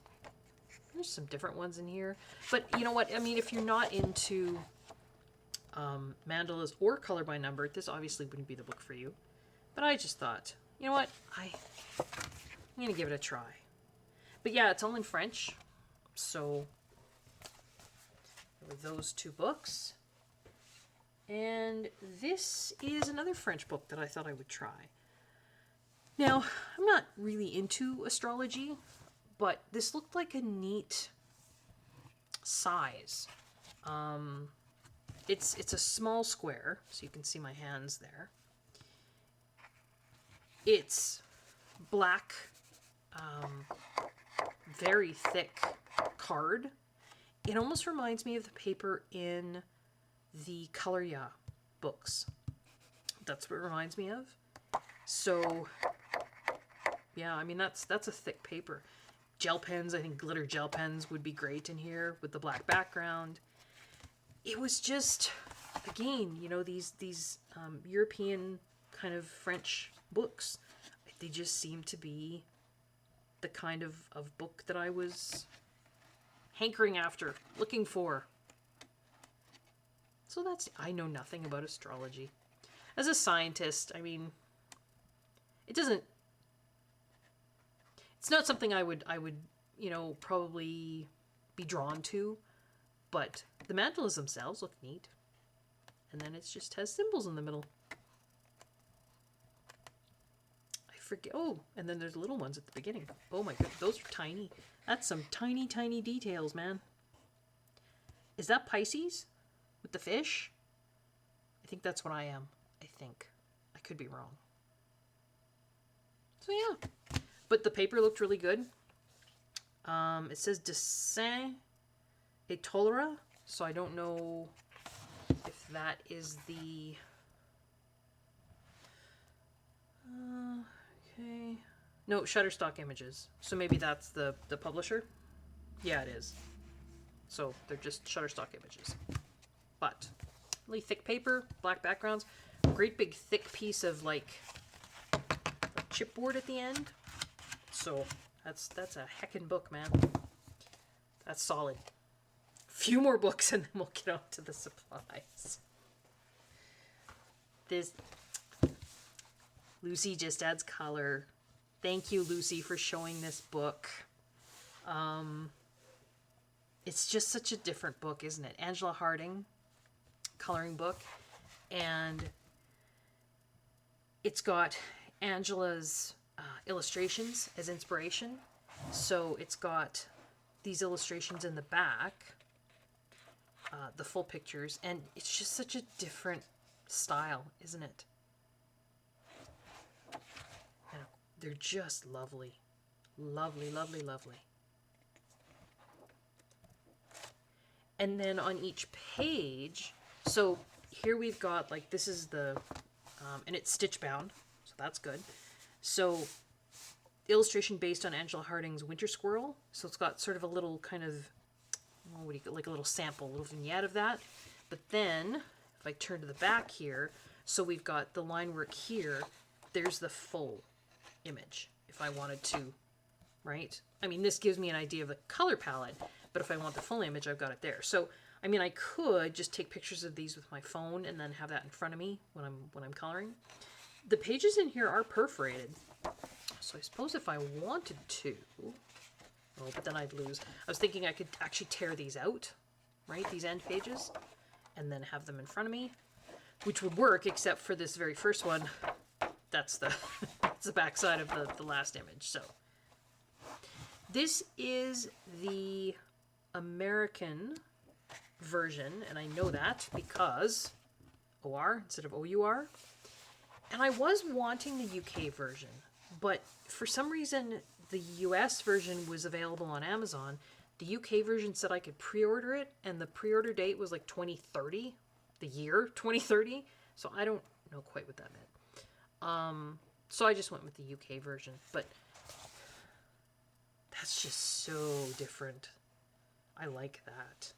There's some different ones in here. But you know what? I mean, if you're not into mandalas or color by number, this obviously wouldn't be the book for you. But I just thought, you know what? I'm going to give it a try. But yeah, it's all in French. So there were those 2 books. And this is another French book that I thought I would try. Now, I'm not really into astrology, but this looked like a neat size. It's a small square, so you can see my hands there. It's black, very thick card. It almost reminds me of the paper in the Color Ya books. That's what it reminds me of. So, yeah, I mean, that's a thick paper. Gel pens, I think glitter gel pens would be great in here with the black background. It was just, again, you know, these European kind of French books, they just seem to be the kind of book that I was hankering after, looking for. So I know nothing about astrology. As a scientist, I mean, it's not something I would, you know, probably be drawn to, but the mandalas themselves look neat. And then it just has symbols in the middle. forget. Oh, and then there's little ones at the beginning. Oh my goodness, those are tiny. That's some tiny, tiny details, man. Is that Pisces with the fish? I think that's what I am. I think. I could be wrong. So yeah. But the paper looked really good. It says Dessin et Tolera, so I don't know if that is the... okay. No, Shutterstock Images. So maybe that's the publisher? Yeah, it is. So they're just Shutterstock Images. But really thick paper, black backgrounds, great big thick piece of like chipboard at the end. So that's a heckin' book, man. That's solid. Few more books and then we'll get on to the supplies. This Lucy just adds color. Thank you, Lucy, for showing this book. It's just such a different book, isn't it? Angela Harding coloring book, and it's got Angela's illustrations as inspiration. So it's got these illustrations in the back, the full pictures, and it's just such a different style, isn't it? And they're just lovely. Lovely, lovely, lovely. And then on each page, so here we've got, like, this is the, and it's stitch bound, so that's good. So illustration based on Angela Harding's Winter Squirrel. So it's got sort of a little kind of, oh, what do you, like a little sample, a little vignette of that. But then if I turn to the back here, so we've got the line work here, there's the full image if I wanted to, right? I mean, this gives me an idea of the color palette, but if I want the full image, I've got it there. So, I mean, I could just take pictures of these with my phone and then have that in front of me when I'm coloring. The pages in here are perforated. So I suppose if I wanted to, oh, but then I'd lose. I was thinking I could actually tear these out, right? These end pages, and then have them in front of me, which would work, except for this very first one. That's the, that's the back side of the last image. So this is the American version, and I know that because OR instead of OUR. And I was wanting the UK version, but for some reason the US version was available on Amazon. The UK version said I could pre-order it, and the pre-order date was like 2030, the year 2030. So I don't know quite what that meant. So I just went with the UK version, but that's just so different. I like that.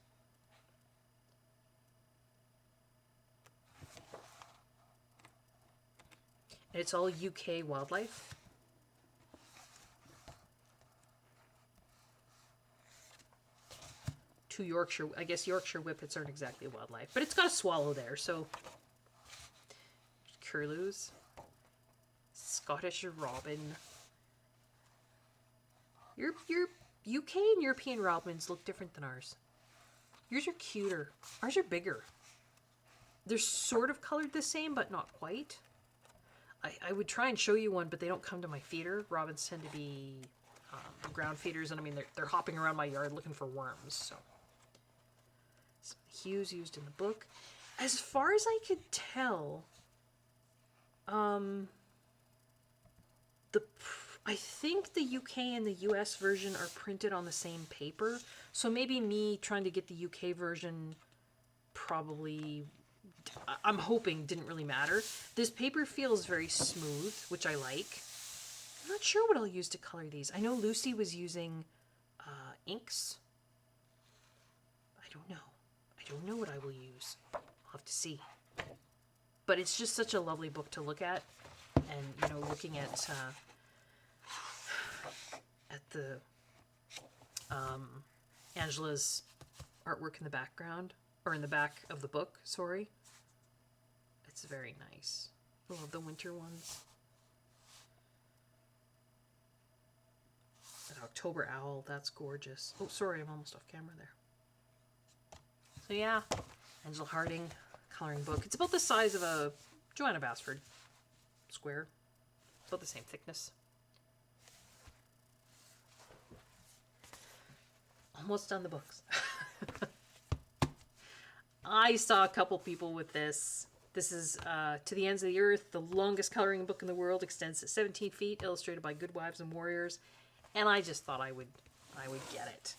And it's all UK wildlife. Two Yorkshire, I guess Yorkshire whippets aren't exactly wildlife, but it's got a swallow there, so. Curlews. Scottish robin. Your UK and European robins look different than ours. Yours are cuter. Ours are bigger. They're sort of colored the same, but not quite. I would try and show you one, but they don't come to my feeder. Robins tend to be ground feeders, and I mean, they're hopping around my yard looking for worms, so. Some hues used in the book. As far as I could tell, I think the UK and the US version are printed on the same paper, so maybe me trying to get the UK version probably, I'm hoping, didn't really matter. This paper feels very smooth, which I like. I'm not sure what I'll use to color these. I know Lucy was using inks. I don't know. I don't know what I will use. I'll have to see. But it's just such a lovely book to look at, and you know, looking at the Angela's artwork in the background, or in the back of the book, sorry. It's very nice. I love the winter ones. That October owl, that's gorgeous. Oh, sorry, I'm almost off camera there. So yeah, Angela Harding coloring book. It's about the size of a Joanna Basford square. about the same thickness. Almost done the books. I saw a couple people with this. This is To the Ends of the Earth, the longest coloring book in the world, extends to 17 feet, illustrated by good wives and warriors. And I just thought I would get it.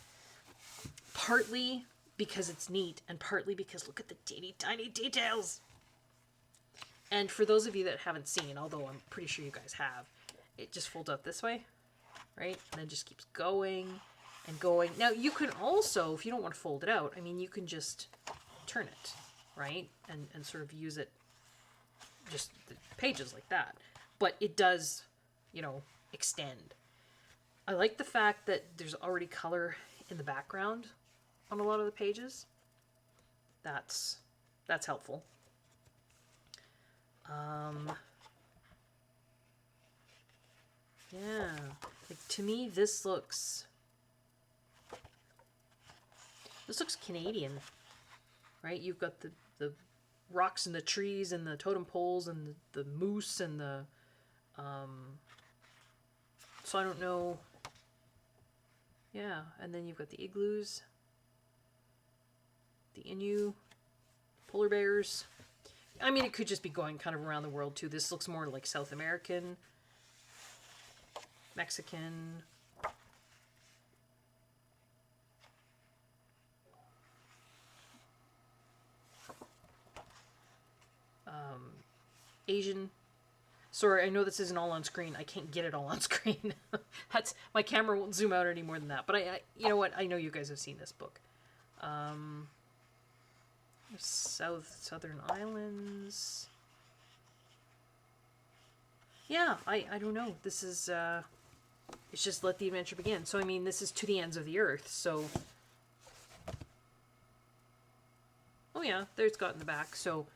Partly because it's neat, and partly because look at the teeny tiny details. And for those of you that haven't seen, although I'm pretty sure you guys have, it just folds out this way, right? And then just keeps going and going. Now you can also, if you don't want to fold it out, I mean, you can just turn it, right? And sort of use it, just the pages like that. But it does, you know, extend. I like the fact that there's already color in the background on a lot of the pages. That's helpful. Yeah, like to me this looks Canadian, right? You've got the rocks and the trees and the totem poles and the moose and the so I don't know. Yeah, and then you've got the igloos, the Innu, polar bears. I mean, it could just be going kind of around the world too. This looks more like South American, Mexican. Asian. Sorry, I know this isn't all on screen. I can't get it all on screen. That's my camera won't zoom out any more than that. But I you know what? I know you guys have seen this book. Southern Islands. Yeah, I don't know. This is it's just let the adventure begin. So I mean, this is To the Ends of the Earth. So oh yeah, there's got in the back. So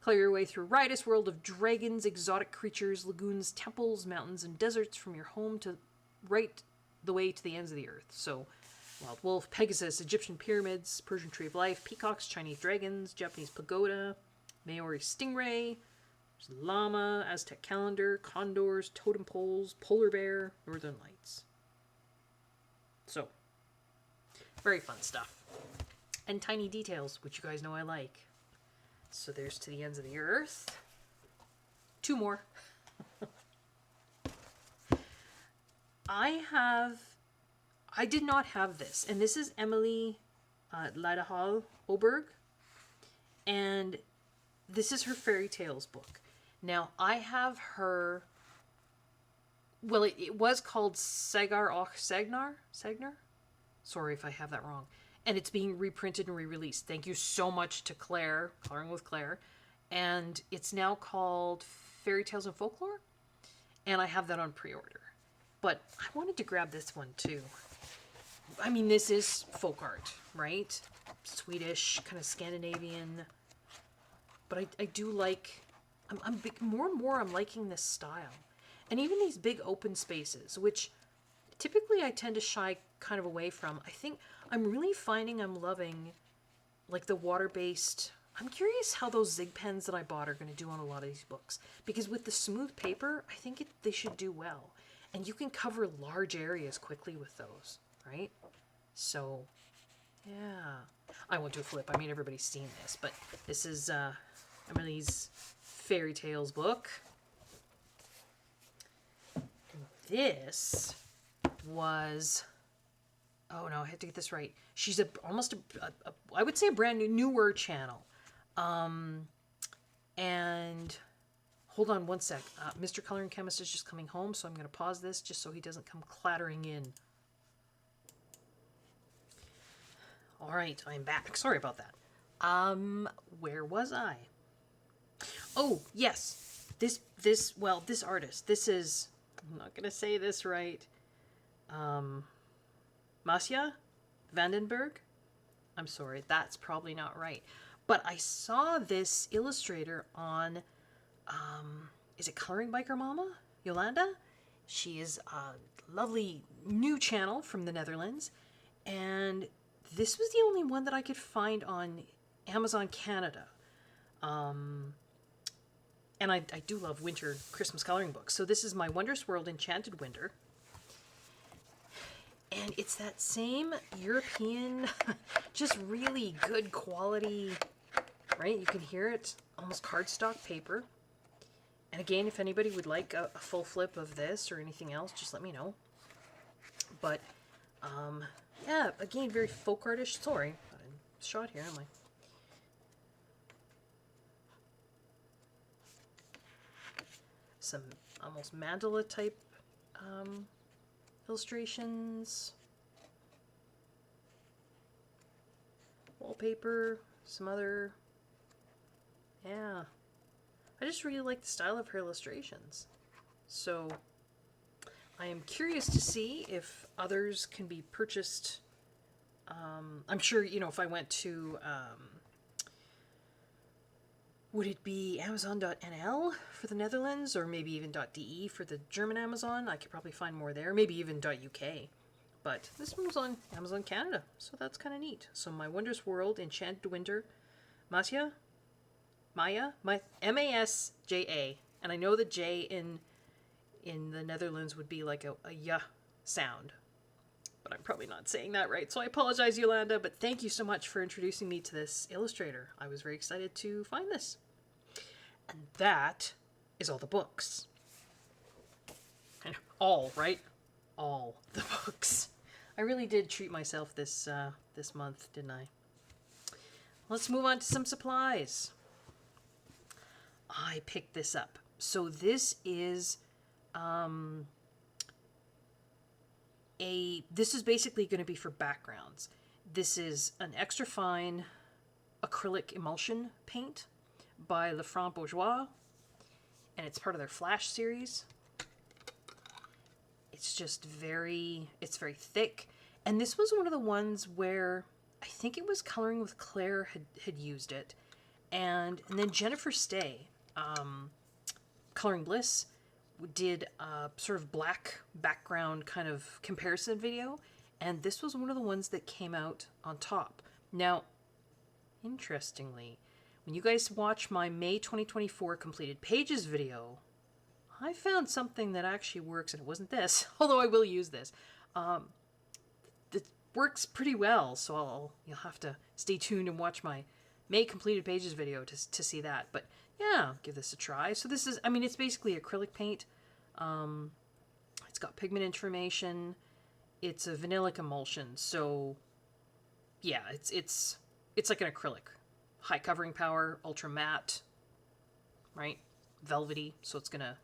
clear your way through a riotous world of dragons, exotic creatures, lagoons, temples, mountains, and deserts from your home to right the way to the ends of the earth. So wild wolf, Pegasus, Egyptian pyramids, Persian tree of life, peacocks, Chinese dragons, Japanese pagoda, Maori stingray, llama, Aztec calendar, condors, totem poles, polar bear, northern lights. So, very fun stuff. And tiny details, which you guys know I like. So there's To the Ends of the Earth. 2 more. I did not have this, and this is Emily Ladehal Oberg, and this is her fairy tales book. Now, I have her, well, it was called Sagar och Sagnar? Sorry if I have that wrong. And it's being reprinted and re-released. Thank you so much to Claire, Coloring with Claire. And it's now called Fairy Tales and Folklore. And I have that on pre-order. But I wanted to grab this one too. I mean, this is folk art, right? Swedish, kind of Scandinavian. But I do like, more and more I'm liking this style. And even these big open spaces, which typically I tend to shy kind of away from. I think I'm really finding I'm loving like the water-based. I'm curious how those Zig pens that I bought are going to do on a lot of these books. Because with the smooth paper, I think they should do well. And you can cover large areas quickly with those, right? So, yeah. I won't do a flip. I mean, everybody's seen this. But this is Emily's Fairy Tales book. And this was... Oh no, I have to get this right. She's almost I would say a brand newer channel. And hold on one sec. Mr. Coloring Chemist is just coming home, so I'm going to pause this just so he doesn't come clattering in. All right, I'm back. Sorry about that. Where was I? Oh, yes. This artist. This is, I'm not going to say this right. Masya Vandenberg? I'm sorry, that's probably not right. But I saw this illustrator on, is it Coloring Biker Mama? Yolanda? She is a lovely new channel from the Netherlands. And this was the only one that I could find on Amazon Canada. And I do love winter Christmas coloring books. So this is my Wondrous World Enchanted Winter. And it's that same European, just really good quality, right? You can hear it, almost cardstock paper. And again, if anybody would like a full flip of this or anything else, just let me know. But, yeah, again, very folk artish. Sorry, I'm shot here, am I? Some almost mandala type illustrations, wallpaper, some other, yeah. I just really like the style of her illustrations. So I am curious to see if others can be purchased. I'm sure, you know, if I went to, would it be Amazon.nl for the Netherlands, or maybe even .de for the German Amazon? I could probably find more there, maybe even .uk. But this one was on Amazon Canada, so that's kind of neat. So my Wondrous World Enchanted Winter, Maya, M-A-S-J-A. And I know the J in the Netherlands would be like a y sound. But I'm probably not saying that right, so I apologize, Yolanda, but thank you so much for introducing me to this illustrator. I was very excited to find this. And that is all the books. And all, right? All the books. I really did treat myself this this month, didn't I? Let's move on to some supplies. I picked this up. So this is this is basically going to be for backgrounds. This is an extra fine acrylic emulsion paint by Lefranc Bourgeois, and it's part of their Flash series. It's just it's very thick, and this was one of the ones where I think it was Coloring with Claire had used it, and then Jennifer Stay, Coloring Bliss, did a sort of black background kind of comparison video, and this was one of the ones that came out on top. Now, interestingly, when you guys watch my May 2024 completed pages video, I found something that actually works, and it wasn't this, although I will use this. It works pretty well, so you'll have to stay tuned and watch my May completed pages video to see that. But yeah, give this a try. So this is, I mean, it's basically acrylic paint. It's got pigment information. It's a vanillic emulsion. So yeah, it's like an acrylic. High covering power, ultra matte, right? Velvety. So it's gonna,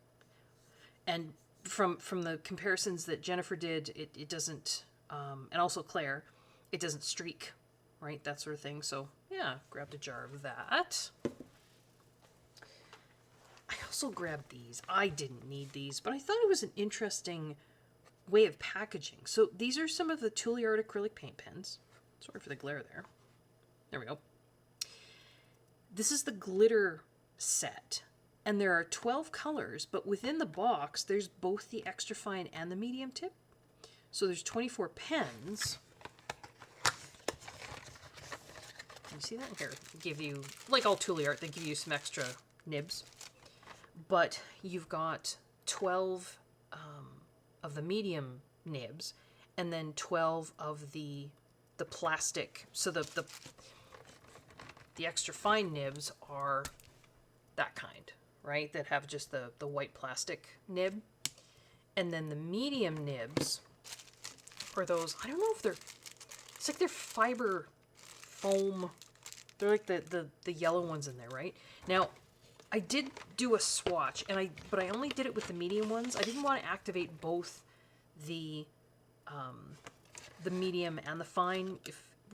and from the comparisons that Jennifer did, it doesn't, and also Claire, it doesn't streak, right? That sort of thing. So yeah, grabbed a jar of that. I also grabbed these. I didn't need these, but I thought it was an interesting way of packaging. So these are some of the Tuliart acrylic paint pens. Sorry for the glare there. There we go. This is the glitter set, and there are 12 colors, but within the box, there's both the extra fine and the medium tip. So there's 24 pens. Can you see that? Here, give you, like all Tuliart, they give you some extra nibs. But you've got 12 of the medium nibs, and then 12 of the plastic. So the extra fine nibs are that kind, right? That have just the white plastic nib. And then the medium nibs are those, I don't know if it's like they're fiber foam. They're like the yellow ones in there, right? Now, I did do a swatch, but I only did it with the medium ones. I didn't want to activate both the medium and the fine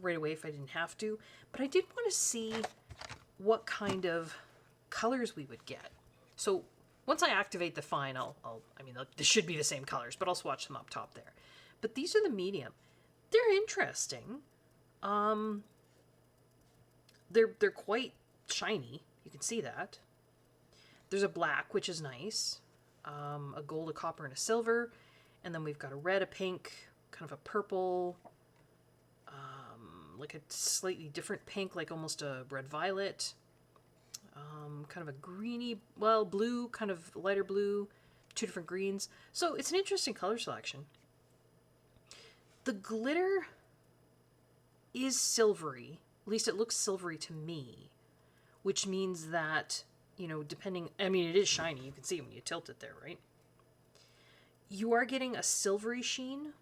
right away if I didn't have to. But I did want to see what kind of colors we would get. So once I activate the fine, I mean, this should be the same colors, but I'll swatch them up top there. But these are the medium. They're interesting. They're quite shiny. You can see that. There's a black, which is nice, a gold, a copper, and a silver, and then we've got a red, a pink, kind of a purple, like a slightly different pink, like almost a red violet, kind of a greeny, well, blue, kind of lighter blue, two different greens. So it's an interesting color selection. The glitter is silvery. At least it looks silvery to me, which means that, you know, depending, I mean, it is shiny. You can see it when you tilt it there, right? You are getting a silvery sheen,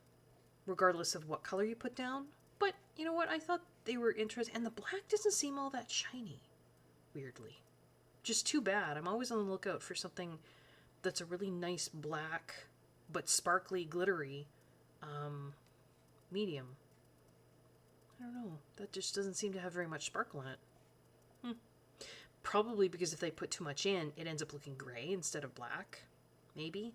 regardless of what color you put down. But you know what? I thought they were interesting. And the black doesn't seem all that shiny, weirdly. Just too bad. I'm always on the lookout for something that's a really nice black, but sparkly, glittery medium. I don't know. That just doesn't seem to have very much sparkle in it. Probably because if they put too much in, it ends up looking gray instead of black. Maybe.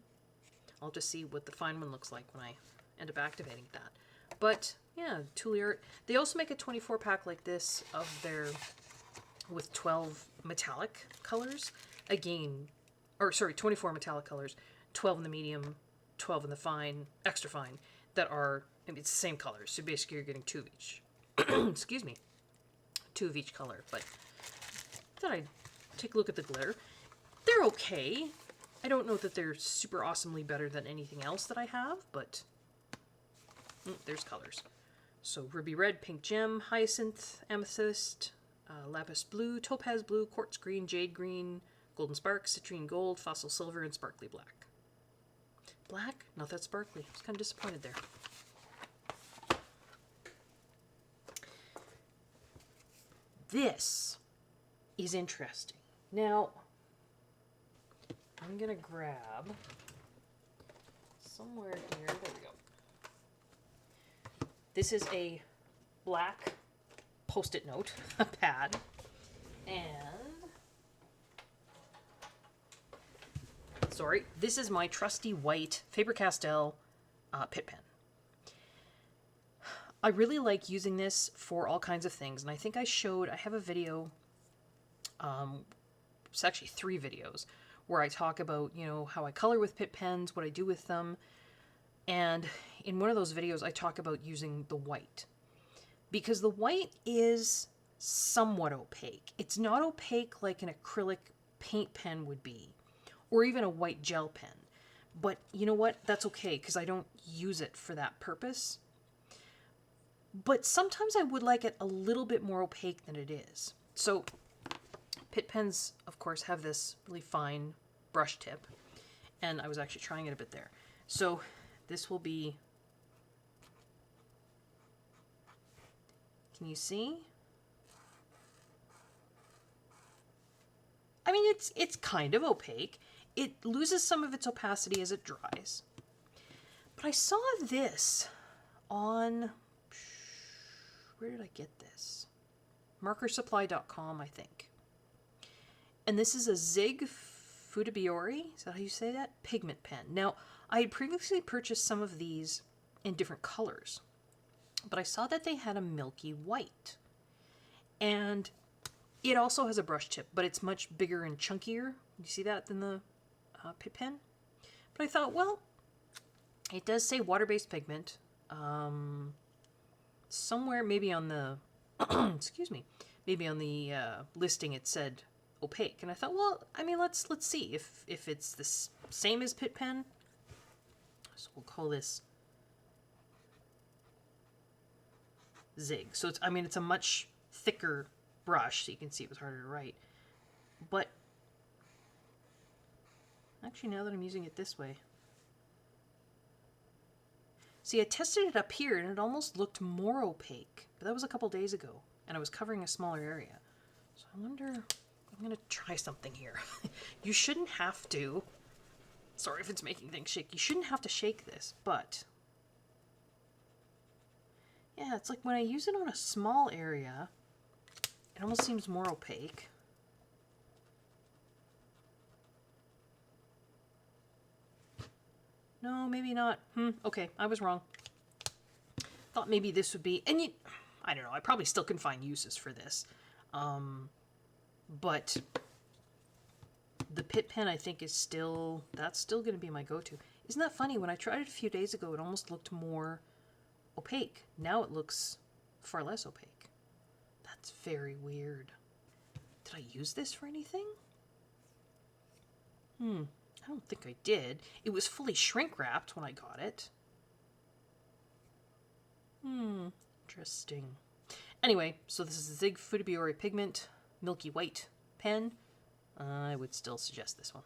I'll just see what the fine one looks like when I end up activating that. But yeah, Thule Art. They also make a 24 pack like this of their, with 12 metallic colors. Again, or sorry, 24 metallic colors, 12 in the medium, 12 in the fine, extra fine, that are, I mean, it's the same colors. So basically you're getting 2 of each. Excuse me. 2 of each color. But I thought I'd take a look at the glitter. They're okay. I don't know that they're super awesomely better than anything else that I have, but there's colors. So ruby red, pink gem, hyacinth, amethyst, lapis blue, topaz blue, quartz green, jade green, golden spark, citrine gold, fossil silver, and sparkly black. Black? Not that sparkly. I was kind of disappointed there. This is interesting. Now, I'm going to grab somewhere here. There we go. This is a black Post-it note pad. And, sorry, this is my trusty white Faber-Castell Pitt pen. I really like using this for all kinds of things. And I think I have a video, it's actually 3 videos, where I talk about, you know, how I color with Pitt pens, what I do with them. And in one of those videos, I talk about using the white. Because the white is somewhat opaque. It's not opaque like an acrylic paint pen would be, or even a white gel pen. But you know what? That's okay, because I don't use it for that purpose. But sometimes I would like it a little bit more opaque than it is. So Pitt pens, of course, have this really fine brush tip. And I was actually trying it a bit there. So this will be... Can you see? I mean, it's kind of opaque. It loses some of its opacity as it dries. But I saw this on... Where did I get this? Markersupply.com, I think. And this is a Zig Fudabiori, is that how you say that? Pigment pen. Now, I had previously purchased some of these in different colors, but I saw that they had a milky white. And it also has a brush tip, but it's much bigger and chunkier. You see that than the Pitt pen? But I thought, well, it does say water-based pigment. Somewhere, maybe on the, excuse me, maybe on the listing it said opaque. And I thought, well, I mean, let's see if it's the same as Pitt pen. So we'll call this Zig. So it's, I mean, it's a much thicker brush, so you can see it was harder to write. But actually, now that I'm using it this way, see, I tested it up here and it almost looked more opaque, but that was a couple days ago and I was covering a smaller area. So I wonder, I'm going to try something here. You shouldn't have to, sorry if it's making things shake, you shouldn't have to shake this, but yeah, it's like when I use it on a small area, it almost seems more opaque. No, maybe not. Okay, I was wrong. Thought maybe this would be, and I don't know, I probably still can find uses for this. But the Pitt pen, I think, is still, that's still going to be my go-to. Isn't that funny? When I tried it a few days ago, it almost looked more opaque. Now it looks far less opaque. That's very weird. Did Did I use this for anything? I don't think I did. It was fully shrink wrapped when I got it. Interesting. Anyway, so this is the Zig Futabiyori Pigment Milky White pen. I would still suggest this one.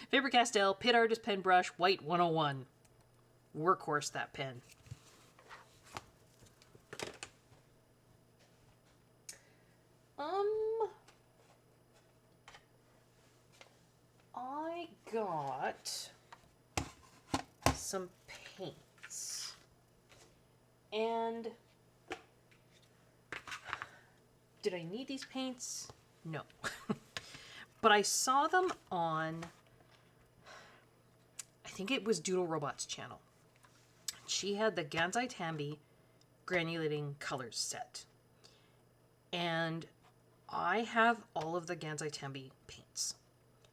Faber-Castell Pit Artist Pen Brush White 101. Workhorse, that pen. I got some paints. And did I need these paints? No. But I saw them on, I think it was Doodle Robot's channel. She had the Gansai Tambi Granulating Colors set. And I have all of the Gansai Tambi paints.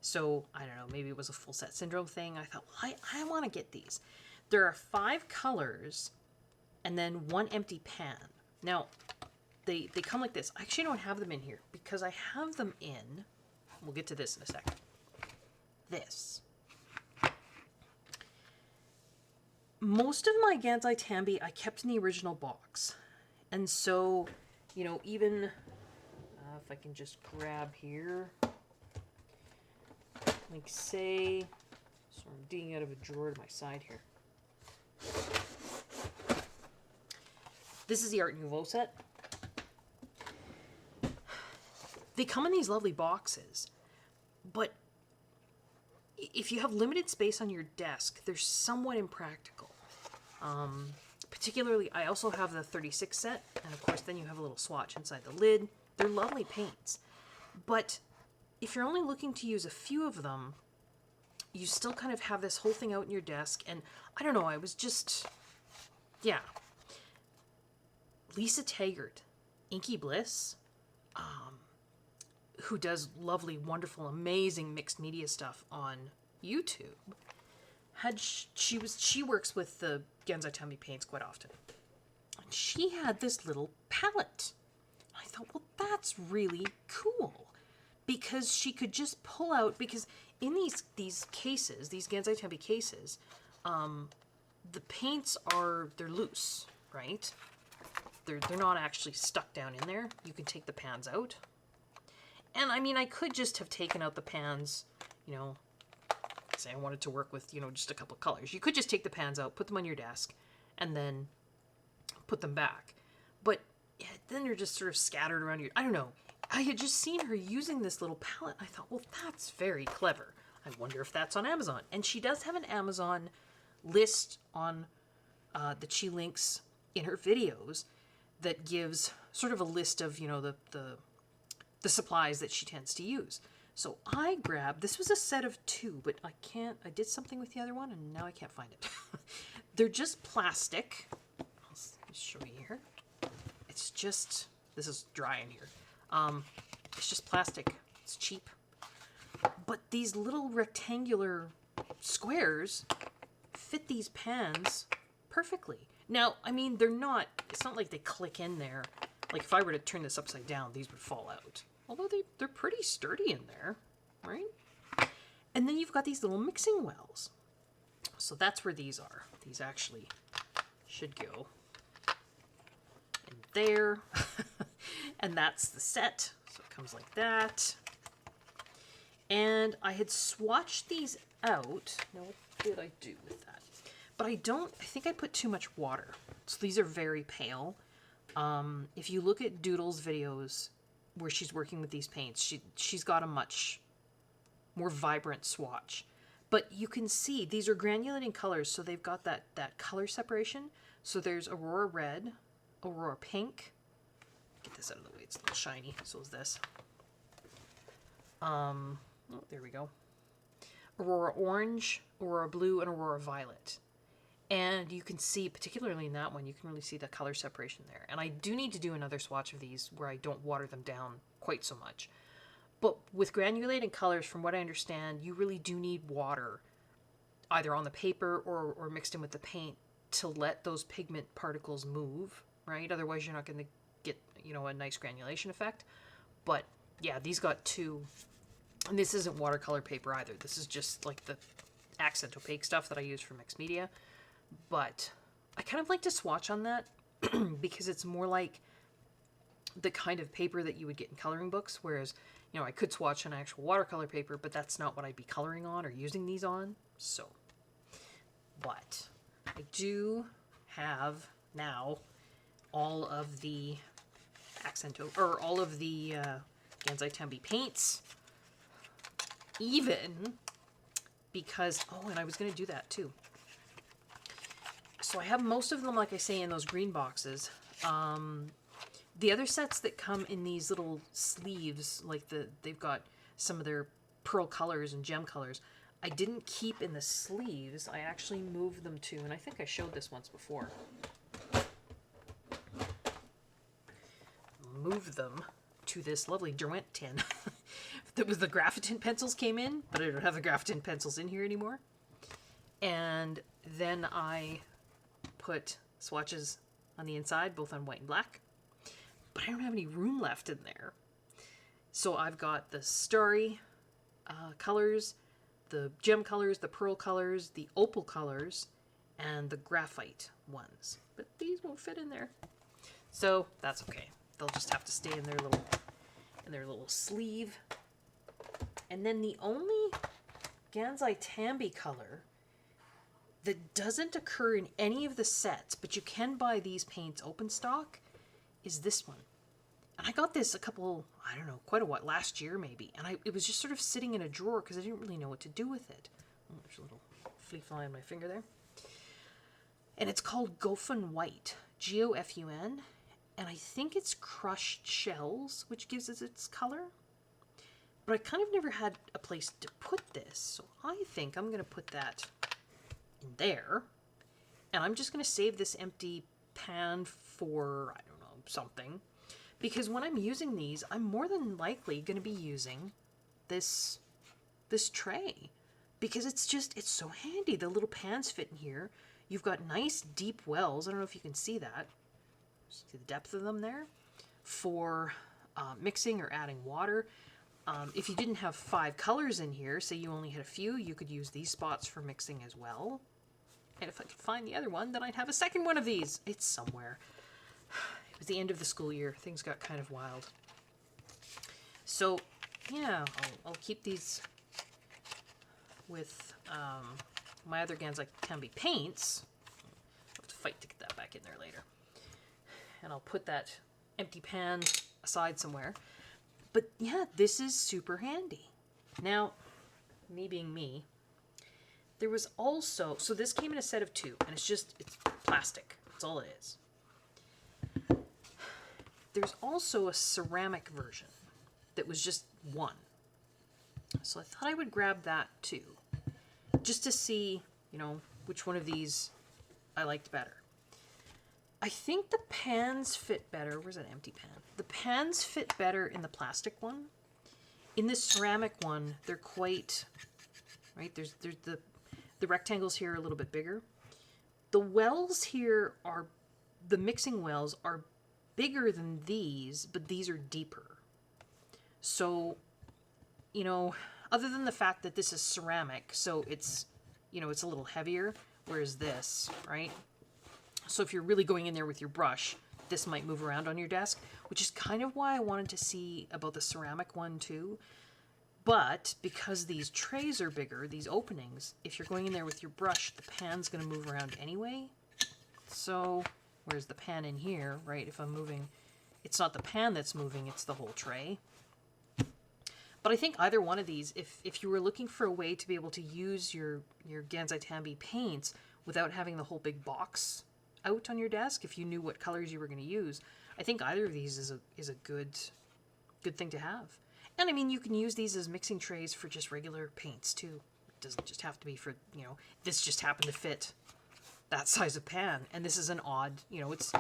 So, I don't know, maybe it was a full set syndrome thing. I thought, well, I want to get these. There are 5 colors and then 1 empty pan. Now, they come like this. I actually don't have them in here because I have them in, we'll get to this in a second, this. Most of my Gansai Tambi I kept in the original box. And so, you know, even if I can just grab here, like say, so I'm digging out of a drawer to my side here. This is the Art Nouveau set. They come in these lovely boxes, but if you have limited space on your desk, they're somewhat impractical. Particularly, I also have the 36 set, and of course then you have a little swatch inside the lid. They're lovely paints, but if you're only looking to use a few of them, you still kind of have this whole thing out in your desk, and I don't know, I was just, yeah. Lisa Taggart, Inky Bliss, who does lovely, wonderful, amazing mixed media stuff on YouTube, she works with the Gansai Tambi paints quite often. And she had this little palette. I thought, well, that's really cool. Because she could just pull out, because in these cases, these Gansai Tambi cases, the paints they're loose, right? They're not actually stuck down in there. You can take the pans out. And I mean, I could just have taken out the pans, you know, say I wanted to work with, you know, just a couple of colors. You could just take the pans out, put them on your desk, and then put them back. But yeah, then they're just sort of scattered around your, I don't know. I had just seen her using this little palette. I thought, well, that's very clever. I wonder if that's on Amazon. And she does have an Amazon list on that she links in her videos that gives sort of a list of, you know, the supplies that she tends to use. So I grabbed, this was a set of 2, but I did something with the other one and now I can't find it. They're just plastic. I'll show you here. It's just, this is dry in here. It's just plastic. It's cheap. But these little rectangular squares fit these pans perfectly. Now, I mean, it's not like they click in there. Like if I were to turn this upside down, these would fall out. Although they're pretty sturdy in there, right? And then you've got these little mixing wells. So that's where these are. These actually should go in there. And that's the set. So it comes like that. And I had swatched these out. Now, what did I do with that? But I think I put too much water. So these are very pale. If you look at Doodle's videos where she's working with these paints, she's got a much more vibrant swatch. But you can see these are granulating colors, so they've got that color separation. So there's Aurora Red, Aurora Pink. Get this out of the way, it's a little shiny, so is this. Oh, there we go. Aurora Orange, Aurora Blue, and Aurora Violet. And you can see, particularly in that one, you can really see the color separation there. And I do need to do another swatch of these where I don't water them down quite so much. But with granulating colors, from what I understand, you really do need water, either on the paper or mixed in with the paint, to let those pigment particles move, right? Otherwise, you're not going to get, you know, a nice granulation effect. But yeah, these got two. And this isn't watercolor paper either. This is just like the accent opaque stuff that I use for mixed media. But I kind of like to swatch on that because it's more like the kind of paper that you would get in coloring books, whereas, you know, I could swatch on actual watercolor paper, but that's not what I'd be coloring on or using these on. So, but I do have now all of the all of the Gansai Tembi paints, even because, oh, and I was going to do that too. So I have most of them, like I say, in those green boxes. The other sets that come in these little sleeves, like they've got some of their pearl colors and gem colors, I didn't keep in the sleeves. I actually moved them to, and I think I showed this once before. Moved them to this lovely Derwent tin that was the graphitin pencils came in, but I don't have the graphitin pencils in here anymore. And then I put swatches on the inside, both on white and black. But I don't have any room left in there. So I've got the starry colors, the gem colors, the pearl colors, the opal colors, and the graphite ones. But these won't fit in there. So that's okay. They'll just have to stay in their little sleeve. And then the only Gansai Tembi color that doesn't occur in any of the sets, but you can buy these paints open stock, is this one. And I got this quite a while, last year maybe. And it was just sort of sitting in a drawer because I didn't really know what to do with it. Oh, there's a little flea fly on my finger there. And it's called Gofun White, G-O-F-U-N. And I think it's crushed shells, which gives it its color. But I kind of never had a place to put this. So I think I'm going to put that in there. And I'm just going to save this empty pan for, I don't know, something. Because when I'm using these, I'm more than likely going to be using this tray. Because it's so handy. The little pans fit in here. You've got nice deep wells. I don't know if you can see that. See the depth of them there? For mixing or adding water. If you didn't have 5 colors in here, say you only had a few, you could use these spots for mixing as well. And if I could find the other one, then I'd have a second one of these. It's somewhere. It was the end of the school year. Things got kind of wild. So, yeah, I'll keep these with my other Gansai Tembi paints. I'll have to fight to get that back in there later. And I'll put that empty pan aside somewhere. But yeah, this is super handy. Now, me being me, there was also, so this came in a set of 2, and it's plastic. That's all it is. There's also a ceramic version that was just 1. So I thought I would grab that too, just to see, you know, which one of these I liked better. I think the pans fit better. Where's that empty pan? The pans fit better in the plastic one. In the ceramic one, they're quite, right? There's the rectangles here are a little bit bigger. The wells here the mixing wells are bigger than these, but these are deeper. So, you know, other than the fact that this is ceramic, so it's, you know, it's a little heavier, whereas this, right? So if you're really going in there with your brush, this might move around on your desk, which is kind of why I wanted to see about the ceramic one too. But because these trays are bigger, these openings, if you're going in there with your brush, the pan's going to move around anyway. So, whereas the pan in here, right, if I'm moving, it's not the pan that's moving, it's the whole tray. But I think either one of these, if you were looking for a way to be able to use your Gansai Tembi paints without having the whole big box out on your desk, if you knew what colors you were going to use, I think either of these is a good thing to have. And I mean, you can use these as mixing trays for just regular paints too. It doesn't just have to be for, you know, this just happened to fit that size of pan, and this is an odd, you know, it's,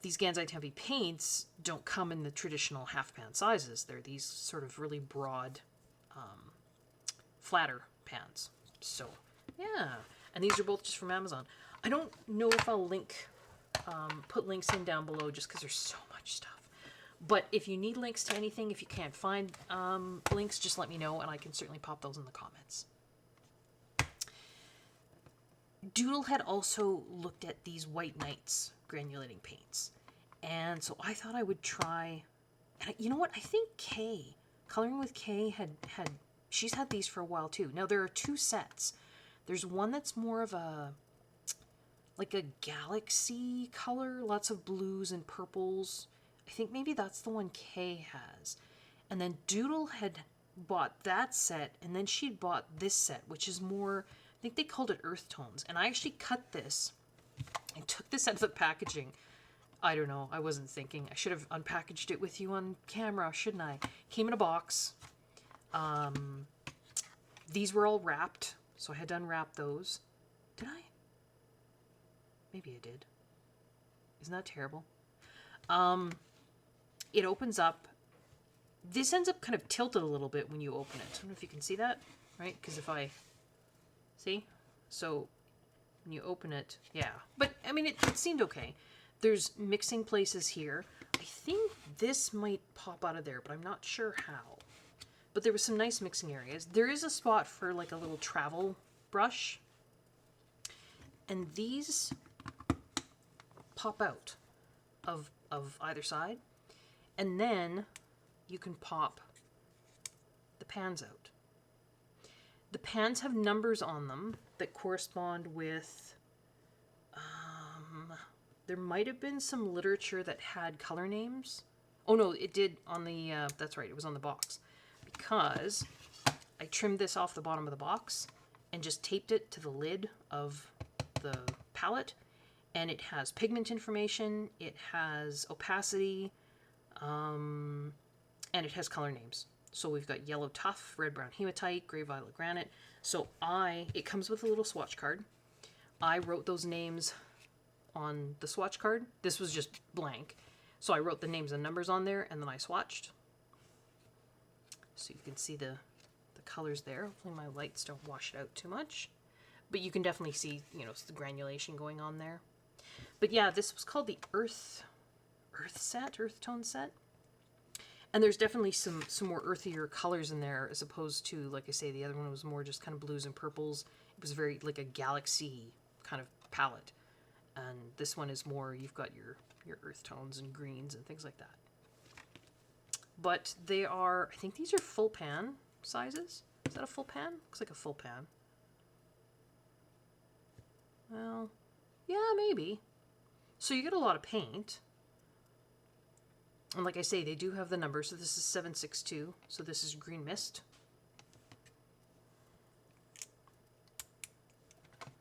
these Gansai Tembi paints don't come in the traditional half pan sizes. They're these sort of really broad, flatter pans. So yeah, and these are both just from Amazon. I don't know if I'll put links in down below just because there's so much stuff. But if you need links to anything, if you can't find links, just let me know and I can certainly pop those in the comments. Doodle had also looked at these White Nights granulating paints. And so I thought I would try, and you know what? I think Kay, Coloring with Kay, she's had these for a while too. Now there are two sets. There's one that's more of like a galaxy color, lots of blues and purples. I think maybe that's the one Kay has. And then Doodle had bought that set, and then she'd bought this set, which is more, I think they called it earth tones. And I actually cut this and took this out of the packaging. I don't know, I wasn't thinking. I should have unpackaged it with you on camera, shouldn't I? Came in a box. These were all wrapped, so I had to unwrap those. Did I? Maybe I did. Isn't that terrible? It opens up. This ends up kind of tilted a little bit when you open it. I don't know if you can see that, right? Because if I... See? So, when you open it, yeah. But, I mean, it seemed okay. There's mixing places here. I think this might pop out of there, but I'm not sure how. But there was some nice mixing areas. There is a spot for like a little travel brush. And these pop out of either side. And then you can pop the pans out. The pans have numbers on them that correspond with... there might have been some literature that had color names. Oh no, it did on the... that's right, it was on the box. Because I trimmed this off the bottom of the box and just taped it to the lid of the palette. And it has pigment information, it has opacity, and it has color names. So we've got yellow tuff, red brown hematite, gray violet granite. So it comes with a little swatch card. I wrote those names on the swatch card. This was just blank. So I wrote the names and numbers on there, and then I swatched. So you can see the colors there. Hopefully my lights don't wash it out too much. But you can definitely see, you know, the granulation going on there. But yeah, this was called the Earth Tone set. And there's definitely some more earthier colors in there as opposed to, like I say, the other one was more just kind of blues and purples. It was very like a galaxy kind of palette. And this one is more, you've got your earth tones and greens and things like that. But they are, I think these are full pan sizes. Is that a full pan? Looks like a full pan. Well, yeah, maybe. So you get a lot of paint. And like I say, they do have the numbers. So this is 762. So this is Green Mist.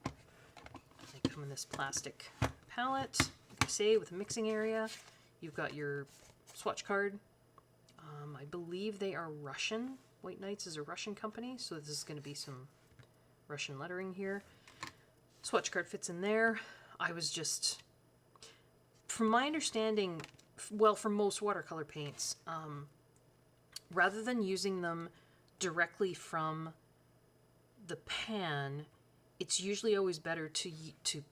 They come in this plastic palette. Like I say, with a mixing area. You've got your swatch card. I believe they are Russian. White Nights is a Russian company. So this is going to be some Russian lettering here. Swatch card fits in there. I was just... From my understanding... Well, for most watercolor paints, rather than using them directly from the pan, it's usually always better to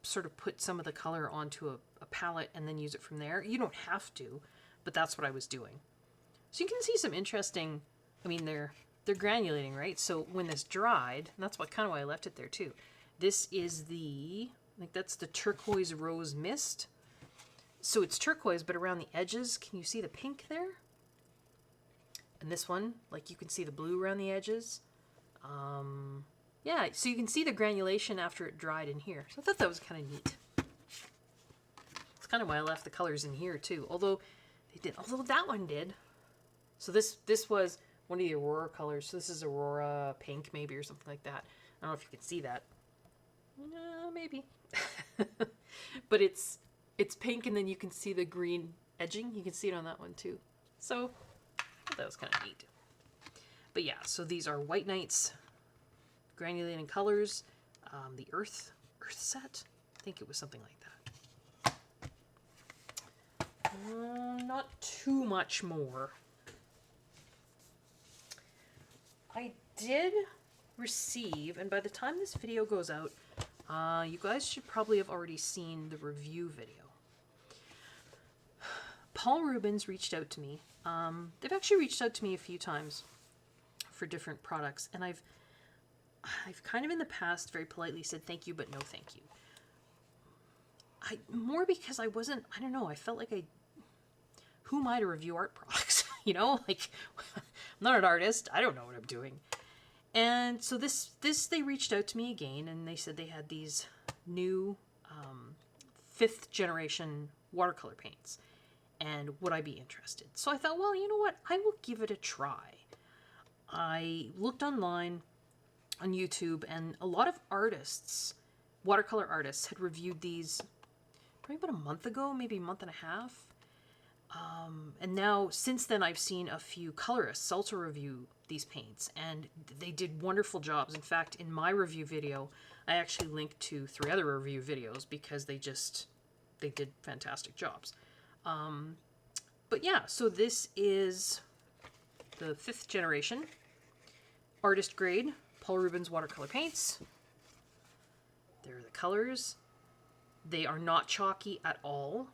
sort of put some of the color onto a palette and then use it from there. You don't have to, but that's what I was doing. So you can see some interesting, I mean, they're granulating, right? So when this dried, and that's kind of why I left it there too. This is I think that's the Turquoise Rose Mist. So it's turquoise, but around the edges, can you see the pink there? And this one, like you can see the blue around the edges. Yeah, so you can see the granulation after it dried in here. So I thought that was kind of neat. It's kind of why I left the colors in here too. Although that one did. So this was one of the Aurora colors. So this is Aurora pink maybe or something like that. I don't know if you can see that. Maybe. But it's pink, and then you can see the green edging. You can see it on that one too. So that was kind of neat. But yeah, so these are White Nights granulating colors. The Earth set. I think it was something like that. Not too much more. I did receive, and by the time this video goes out, you guys should probably have already seen the review video. Paul Rubens reached out to me. They've actually reached out to me a few times for different products, and I've kind of in the past very politely said thank you, but no thank you. More because I don't know, I felt like who am I to review art products? You know, like, I'm not an artist. I don't know what I'm doing. And so this they reached out to me again, and they said they had these new 5th generation watercolor paints, and would I be interested? So I thought, well, you know what? I will give it a try. I looked online on YouTube, and a lot of artists, watercolor artists, had reviewed these probably about a month ago, maybe a month and a half. And now, since then, I've seen a few colorists also review these paints, and they did wonderful jobs. In fact, in my review video, I actually linked to 3 other review videos because they did fantastic jobs. But yeah, so this is the 5th generation artist grade Paul Rubens watercolor paints. There are the colors. They are not chalky at all.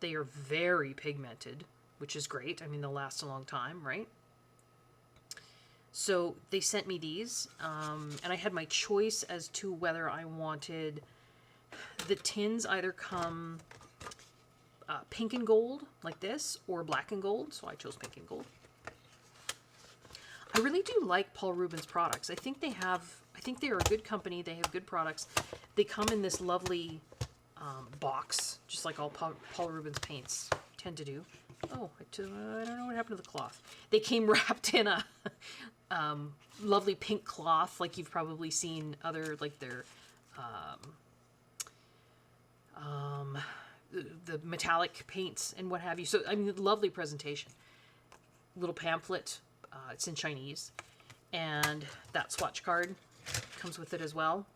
They are very pigmented, which is great. I mean, they'll last a long time, right? So they sent me these, and I had my choice as to whether I wanted the tins either come pink and gold, like this, or black and gold, so I chose pink and gold. I really do like Paul Rubens products. I think they are a good company. They have good products. They come in this lovely box, just like all Paul Rubens paints tend to do. Oh, I don't know what happened to the cloth. They came wrapped in a lovely pink cloth, like you've probably seen other, like their the metallic paints and what have you. So, I mean, lovely presentation. Little pamphlet. It's in Chinese. And that swatch card comes with it as well.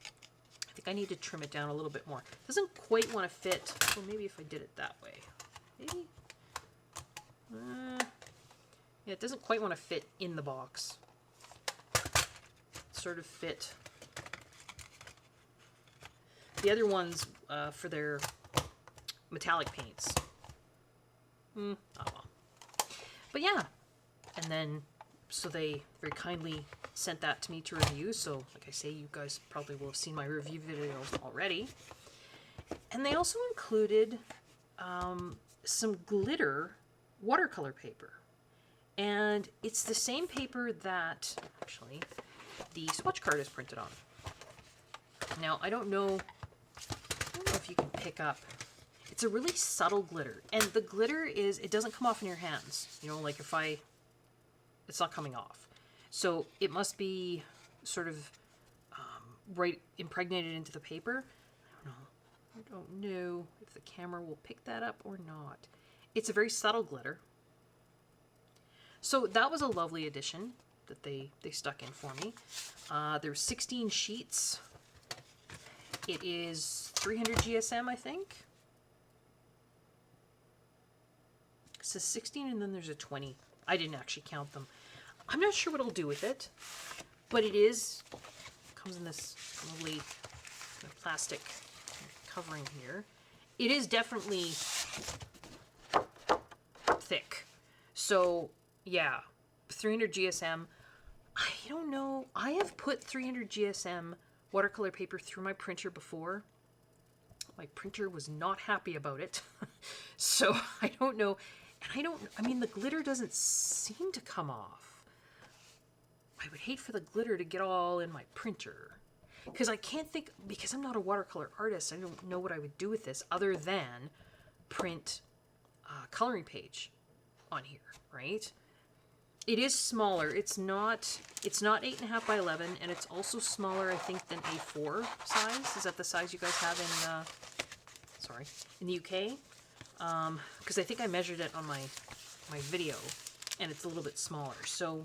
I think I need to trim it down a little bit more. It doesn't quite want to fit. Well, maybe if I did it that way. Maybe? Yeah, it doesn't quite want to fit in the box. Sort of fit. The other ones for their metallic paints. Oh well. But yeah. And then, so they very kindly sent that to me to review. So, like I say, you guys probably will have seen my review videos already. And they also included some glitter watercolor paper. And it's the same paper that, actually, the swatch card is printed on. Now, I don't know if you can pick up. It's a really subtle glitter. And the glitter it doesn't come off in your hands. You know, like it's not coming off. So it must be sort of right impregnated into the paper. I don't know if the camera will pick that up or not. It's a very subtle glitter. So that was a lovely addition that they stuck in for me. There's 16 sheets. It is 300 GSM, I think. It says 16 and then there's a 20. I didn't actually count them. I'm not sure what I'll do with it, but comes in this lovely plastic covering here. It is definitely thick. So, yeah, 300 GSM. I don't know. I have put 300 GSM watercolor paper through my printer before. My printer was not happy about it. So, I don't know. And I mean, the glitter doesn't seem to come off. I would hate for the glitter to get all in my printer. Because I can't think, because I'm not a watercolor artist, I don't know what I would do with this other than print a coloring page on here, right? It is smaller. It's not 8.5 by 11, and it's also smaller, I think, than A4 size. Is that the size you guys have in the UK? Because I think I measured it on my video, and it's a little bit smaller. So,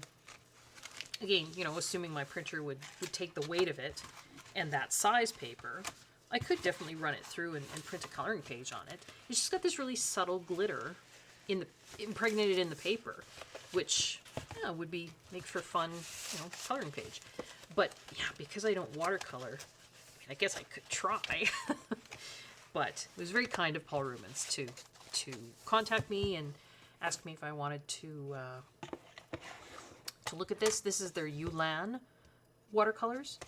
again, you know, assuming my printer would take the weight of it and that size paper, I could definitely run it through and print a coloring page on it. It's just got this really subtle glitter impregnated in the paper, which would make for a fun, you know, coloring page. But yeah, because I don't watercolor, I guess I could try. But it was very kind of Paul Rubens to to contact me and ask me if I wanted to look at this. This is their YouLan watercolors.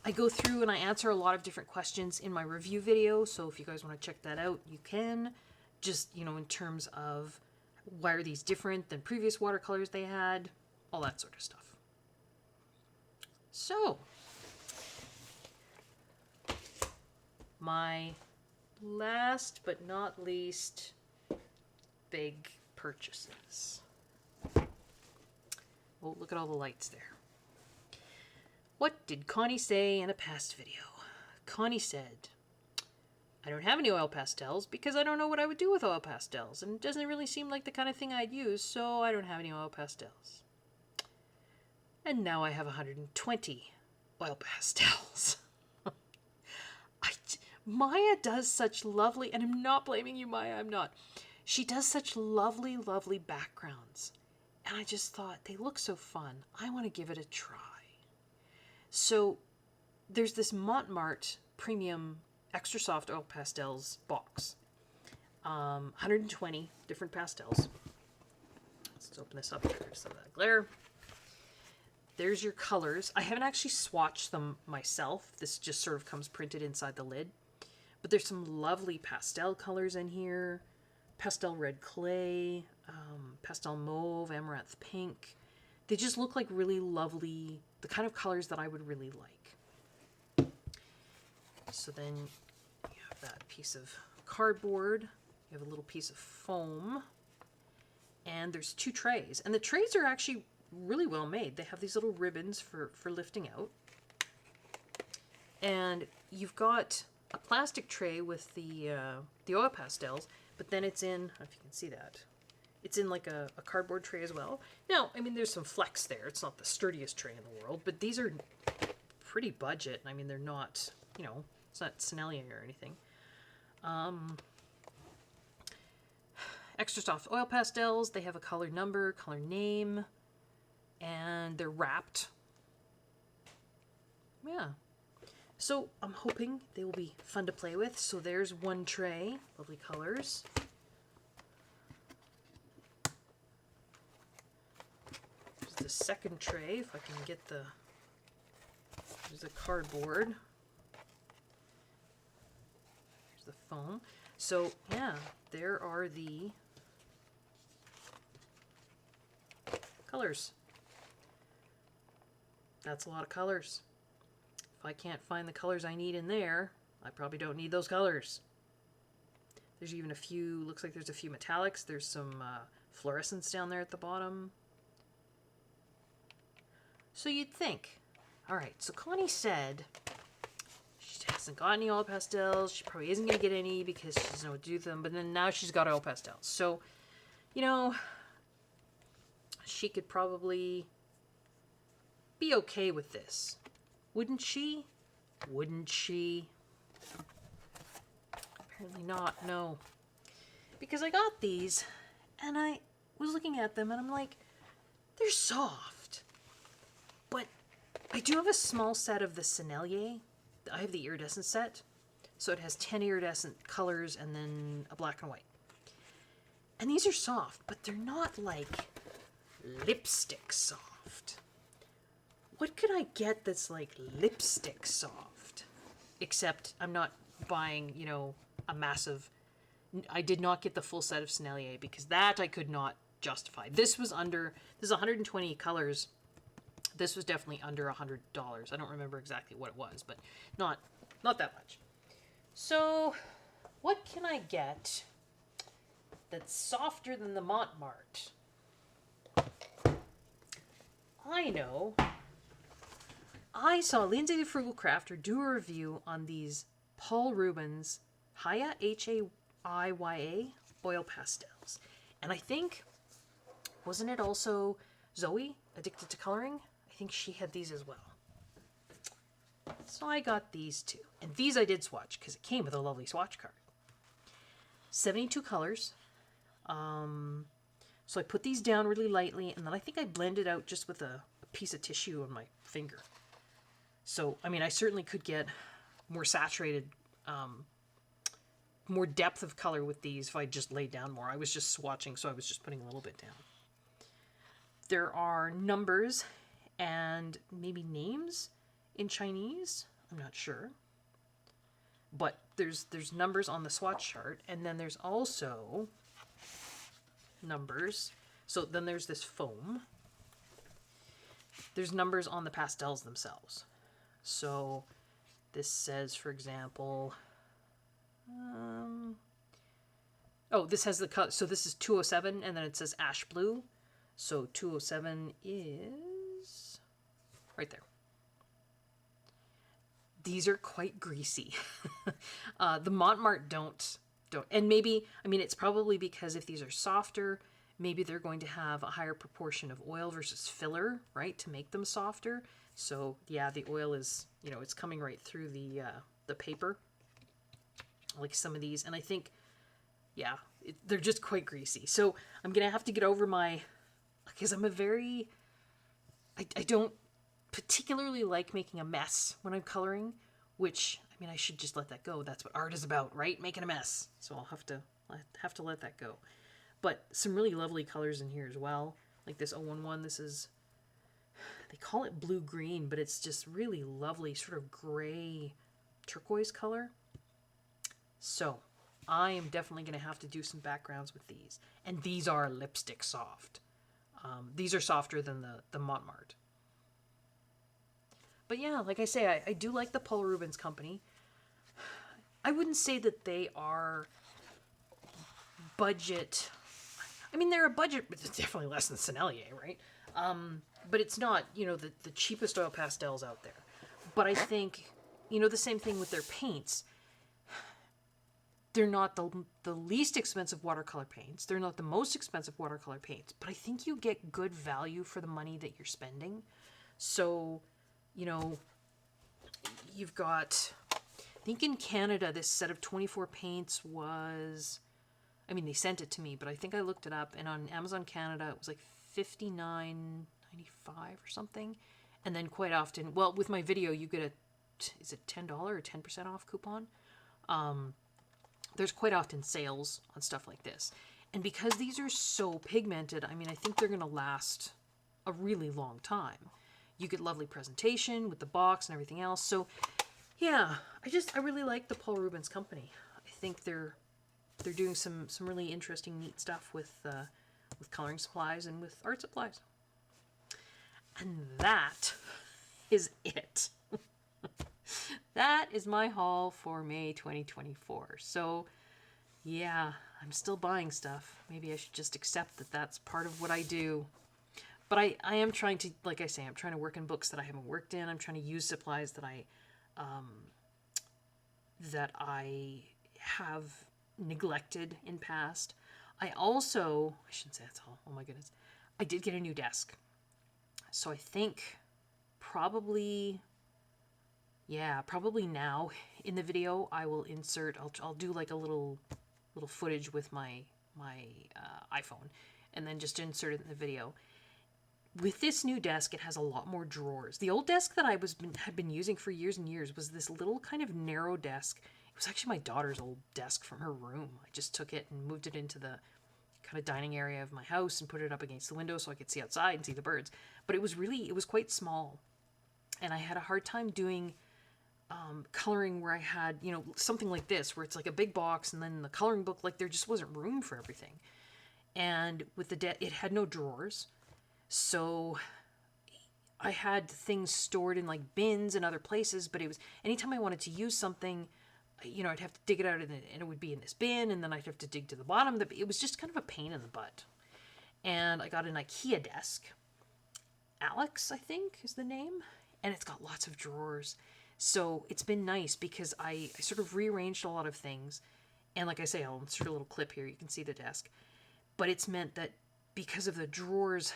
I go through and I answer a lot of different questions in my review video, so if you guys want to check that out, you can. Just, you know, in terms of why are these different than previous watercolors they had, all that sort of stuff. So, my last but not least big purchases. Oh, look at all the lights there. What did Connie say in a past video? Connie said, I don't have any oil pastels because I don't know what I would do with oil pastels, and it doesn't really seem like the kind of thing I'd use, so I don't have any oil pastels. And now I have 120 oil pastels. Maya does such lovely, and I'm not blaming you, Maya, I'm not. She does such lovely, lovely backgrounds. And I just thought, they look so fun. I want to give it a try. So there's this Montmartre Premium Extra Soft Oil Pastels box. 120 different pastels. Let's open this up here, some of that glare. There's your colors. I haven't actually swatched them myself. This just sort of comes printed inside the lid. But there's some lovely pastel colors in here. Pastel red clay, pastel mauve, amaranth pink. They just look like really lovely, the kind of colors that I would really like. So then you have that piece of cardboard. You have a little piece of foam. And there's 2 trays. And the trays are actually really well made. They have these little ribbons for lifting out. And you've got a plastic tray with the oil pastels, but then it's in, I don't know if you can see that, it's in like a cardboard tray as well. Now, I mean, there's some flex there. It's not the sturdiest tray in the world, but these are pretty budget. I mean, they're not, you know, it's not Sennelier or anything. Extra soft oil pastels. They have a color number, color name, and they're wrapped. Yeah. So I'm hoping they will be fun to play with. So there's one tray, lovely colors. There's the second tray, if I can get the, there's the cardboard. There's the foam. So yeah, there are the colors. That's a lot of colors. If I can't find the colors I need in there, I probably don't need those colors. There's even a few, looks like there's a few metallics. There's some fluorescence down there at the bottom. So you'd think, all right, so Connie said she hasn't got any oil pastels. She probably isn't going to get any because she doesn't know what to do with them. But then now she's got oil pastels. So, you know, she could probably be okay with this. Wouldn't she? Wouldn't she? Apparently not, no. Because I got these, and I was looking at them, and I'm like, they're soft. But I do have a small set of the Sennelier. I have the iridescent set. So it has 10 iridescent colors, and then a black and white. And these are soft, but they're not like lipstick soft. What could I get that's like lipstick soft? Except I'm not buying, you know, a massive... I did not get the full set of Sennelier because that I could not justify. This was under... This is 120 colors. This was definitely under $100. I don't remember exactly what it was, but not that much. So, what can I get that's softer than the Montmartre? I know... I saw Lindsay the Frugal Crafter do a review on these Paul Rubens Haya, H-A-I-Y-A, oil pastels. And I think, wasn't it also Zoe, Addicted to Coloring? I think she had these as well. So I got these two. And these I did swatch because it came with a lovely swatch card. 72 colors. So I put these down really lightly, and then I think I blended out just with a piece of tissue on my finger. So, I mean, I certainly could get more saturated more depth of color with these if I just laid down more. I was just swatching, so I was just putting a little bit down. There are numbers and maybe names in Chinese. I'm not sure. But there's numbers on the swatch chart, and then there's also numbers. So then there's this foam. There's numbers on the pastels themselves. So this says, for example, this has the color. So this is 207, and then it says ash blue. So 207 is right there. These are quite greasy. The Montmartre don't. And maybe, I mean, it's probably because if these are softer, maybe they're going to have a higher proportion of oil versus filler, right, to make them softer. So yeah, the oil is, it's coming right through the paper, like some of these. And I think, yeah, they're just quite greasy. So I'm gonna have to get over because I'm I don't particularly like making a mess when I'm coloring, which, I mean, I should just let that go. That's what art is about, right? Making a mess. So I'll have to let that go. But some really lovely colors in here as well. Like this 011, this is, they call it blue-green, but it's just really lovely sort of gray turquoise color. So I am definitely going to have to do some backgrounds with these. And these are lipstick soft. These are softer than the Montmartre. But yeah, like I say, I do like the Paul Rubens company. I wouldn't say that they are budget. I mean, they're a budget, but it's definitely less than Sennelier, right? But it's not, the cheapest oil pastels out there. But I think, the same thing with their paints. They're not the least expensive watercolor paints. They're not the most expensive watercolor paints. But I think you get good value for the money that you're spending. So, you've got, I think in Canada, this set of 24 paints was, I mean, they sent it to me, but I think I looked it up, and on Amazon Canada, it was like $59.95 or something. And then quite often, well, with my video, you get is it $10 or 10% off coupon? There's quite often sales on stuff like this. And because these are so pigmented, I mean, I think they're going to last a really long time. You get lovely presentation with the box and everything else. So, yeah, I really like the Paul Rubens company. I think they're doing some really interesting, neat stuff with coloring supplies and with art supplies. And that is it. That is my haul for May 2024. So, yeah, I'm still buying stuff. Maybe I should just accept that that's part of what I do. But I am trying to, like I say, I'm trying to work in books that I haven't worked in. I'm trying to use supplies that I have neglected in past. I shouldn't say that's all. Oh my goodness. I did get a new desk. So I think probably now in the video I will insert, I'll do like a little footage with my iPhone and then just insert it in the video. With this new desk, it has a lot more drawers. The old desk that I had been using for years and years was this little kind of narrow desk. It was actually my daughter's old desk from her room. I just took it and moved it into the kind of dining area of my house and put it up against the window so I could see outside and see the birds. But it was quite small. And I had a hard time doing coloring where I had, something like this, where it's like a big box and then the coloring book, like there just wasn't room for everything. And with it had no drawers. So I had things stored in like bins and other places, but it was anytime I wanted to use something, I'd have to dig it out and it would be in this bin, and then I'd have to dig to the bottom. It was just kind of a pain in the butt. And I got an IKEA desk. Alex, I think, is the name. And it's got lots of drawers. So it's been nice because I sort of rearranged a lot of things. And like I say, I'll insert a little clip here. You can see the desk. But it's meant that because of the drawers,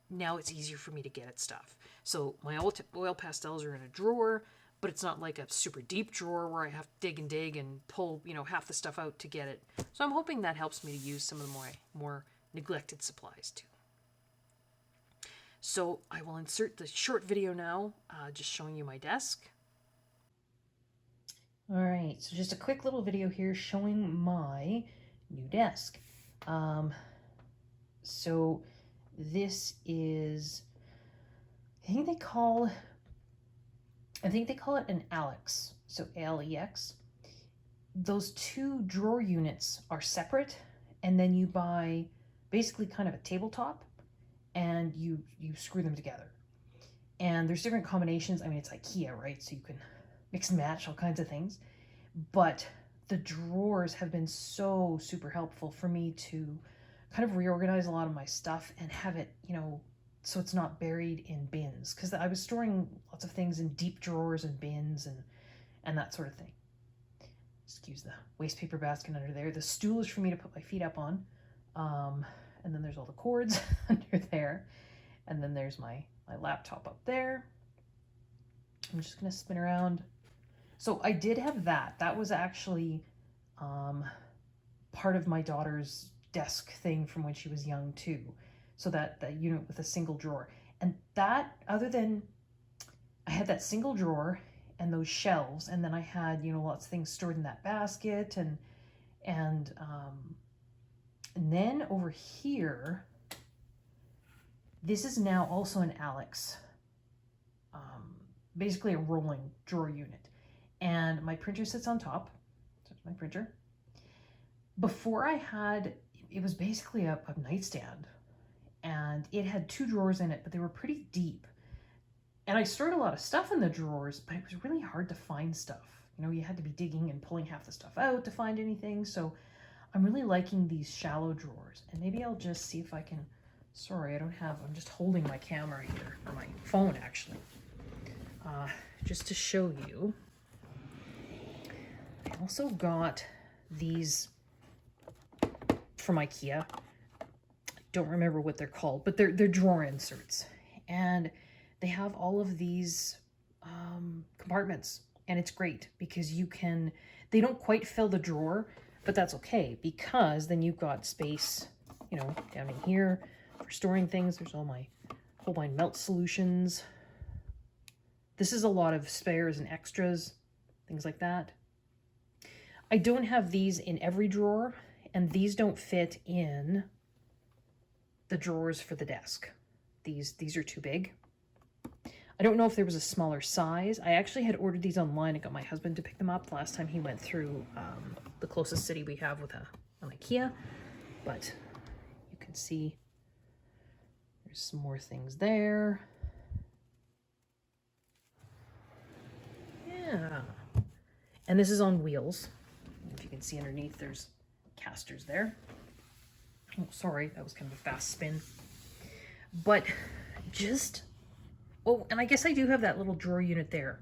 now it's easier for me to get at stuff. So my oil pastels are in a drawer, but it's not like a super deep drawer where I have to dig and pull, half the stuff out to get it. So I'm hoping that helps me to use some of the more neglected supplies too. So I will insert the short video now, just showing you my desk. All right, so just a quick little video here showing my new desk. So this is, I think they call it an Alex, so ALEX. Those two drawer units are separate, and then you buy basically kind of a tabletop, and you screw them together. And there's different combinations. I mean, it's IKEA, right? So you can mix and match all kinds of things. But the drawers have been so super helpful for me to kind of reorganize a lot of my stuff and have it, so it's not buried in bins. Because I was storing lots of things in deep drawers and bins and that sort of thing. Excuse the waste paper basket under there. The stool is for me to put my feet up on. And then there's all the cords under there. And then there's my laptop up there. I'm just going to spin around. So I did have that. That was actually part of my daughter's desk thing from when she was young too. So that unit with a single drawer. And that, other than I had that single drawer and those shelves, and then I had, lots of things stored in that basket, and then over here, this is now also an Alex, basically a rolling drawer unit. And my printer sits on top. That's my printer. Before it was basically a nightstand, and it had two drawers in it, but they were pretty deep. And I stored a lot of stuff in the drawers, but it was really hard to find stuff. You had to be digging and pulling half the stuff out to find anything. So I'm really liking these shallow drawers. And maybe I'll just see if I can, I'm just holding my camera here, or my phone actually, just to show you. I also got these from IKEA. I don't remember what they're called, but they're drawer inserts. And they have all of these compartments, and it's great because they don't quite fill the drawer, but that's okay because then you've got space, down in here for storing things. There's all my Holbein melt solutions. This is a lot of spares and extras, things like that. I don't have these in every drawer, and these don't fit in the drawers for the desk. These are too big. I don't know if there was a smaller size. I actually had ordered these online and got my husband to pick them up the last time he went through the closest city we have with an IKEA. But you can see there's some more things there. Yeah. And this is on wheels. If you can see underneath, there's casters there. Oh, sorry, that was kind of a fast spin. But and I guess I do have that little drawer unit there.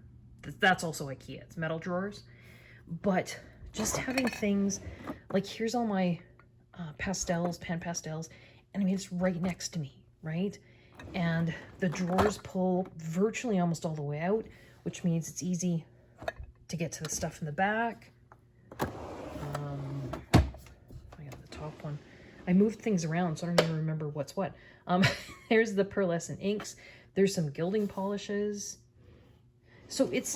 That's also IKEA. It's metal drawers. But just having things, like here's all my pastels, pan pastels, and I mean, it's right next to me, right? And the drawers pull virtually almost all the way out, which means it's easy to get to the stuff in the back. I got the top one. I moved things around, so I don't even remember what's what. There's the pearlescent inks. There's some gilding polishes. So it's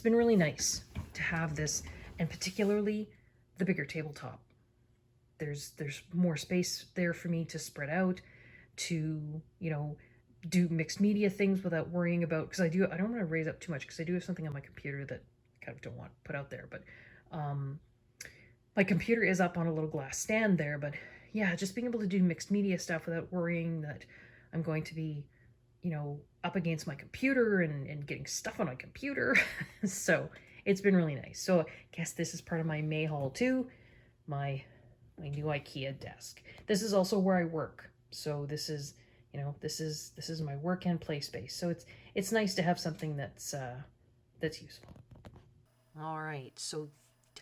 been really nice to have this, and particularly the bigger tabletop. There's more space there for me to spread out, to, do mixed media things without worrying about, because I don't want to raise up too much, because I do have something on my computer that I kind of don't want to put out there, but my computer is up on a little glass stand there, but yeah, just being able to do mixed media stuff without worrying that I'm going to be, up against my computer and getting stuff on my computer. So it's been really nice. So I guess this is part of my May haul too, my new IKEA desk. This is also where I work. So this is, this is my work and play space. So it's nice to have something that's useful. All right, so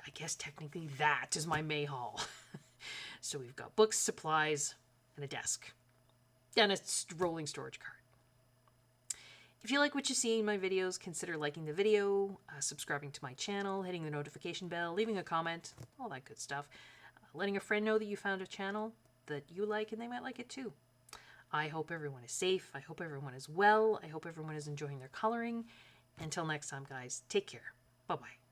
I guess technically that is my May haul. So we've got books, supplies, and a desk, and a rolling storage cart. If you like what you see in my videos, consider liking the video, subscribing to my channel, hitting the notification bell, leaving a comment, all that good stuff. Letting a friend know that you found a channel that you like and they might like it too. I hope everyone is safe. I hope everyone is well. I hope everyone is enjoying their coloring. Until next time, guys, take care. Bye-bye.